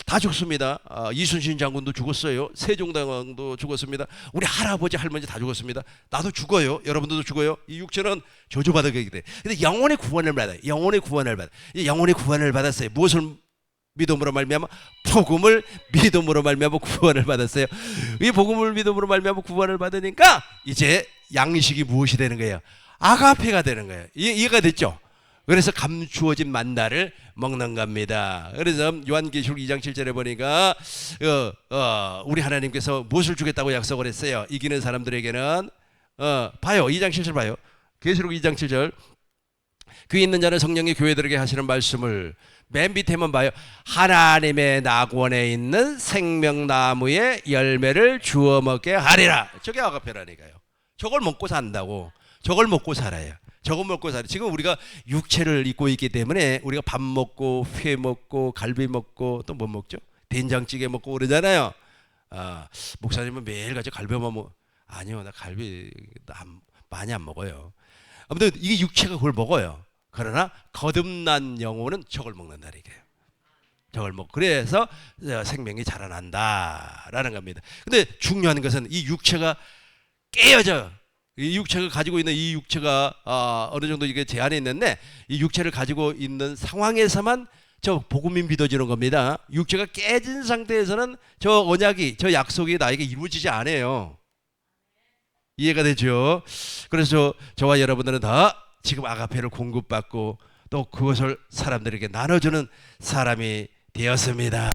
다 죽습니다. 이순신 장군도 죽었어요. 세종대왕도 죽었습니다. 우리 할아버지 할머니 다 죽었습니다. 나도 죽어요. 여러분들도 죽어요. 이 육체는 저주받은 거기 때문에. 근데 영혼의 구원을 받아요. 영혼의 구원을 받았어요. 무엇을 믿음으로 말미암아? 복음을 믿음으로 말미암아 구원을 받았어요. 이 복음을 믿음으로 말미암아 구원을 받으니까 이제 양식이 무엇이 되는 거예요? 아가페가 되는 거예요. 이해가 됐죠? 그래서 감추어진 만나를 먹는 겁니다. 그래서 요한계시록 2장 7절에 보니까 우리 하나님께서 무엇을 주겠다고 약속을 했어요. 이기는 사람들에게는 봐요. 2장 7절 봐요. 계시록 2장 7절. 귀 있는 자는 성령이 교회들에게 하시는 말씀을 맨 밑에만 봐요. 하나님의 낙원에 있는 생명나무의 열매를 주워 먹게 하리라. 저게 아가페라니까요. 저걸 먹고 산다고. 저걸 먹고 살아요. 지금 우리가 육체를 입고 있기 때문에 우리가 밥 먹고 회 먹고 갈비 먹고 또 뭐 먹죠? 된장찌개 먹고 그러잖아요. 목사님은 매일같이 갈비만 먹. 아니요, 나 갈비 많이 안 먹어요. 아무튼 이게 육체가 그걸 먹어요. 그러나 거듭난 영혼은 저걸 먹는다는 얘기예요. 저걸 먹고 그래서 생명이 자라난다라는 겁니다. 근데 중요한 것은 이 육체가 깨어져. 이 육체가 가지고 있는 이 육체가 어느 정도 이게 제한이 있는데 이 육체를 가지고 있는 상황에서만 저 복음이 믿어지는 겁니다. 육체가 깨진 상태에서는 저 언약이, 저 약속이 나에게 이루어지지 않아요. 이해가 되죠? 그래서 저와 여러분들은 다 지금 아가페를 공급받고 또 그것을 사람들에게 나눠주는 사람이 되었습니다.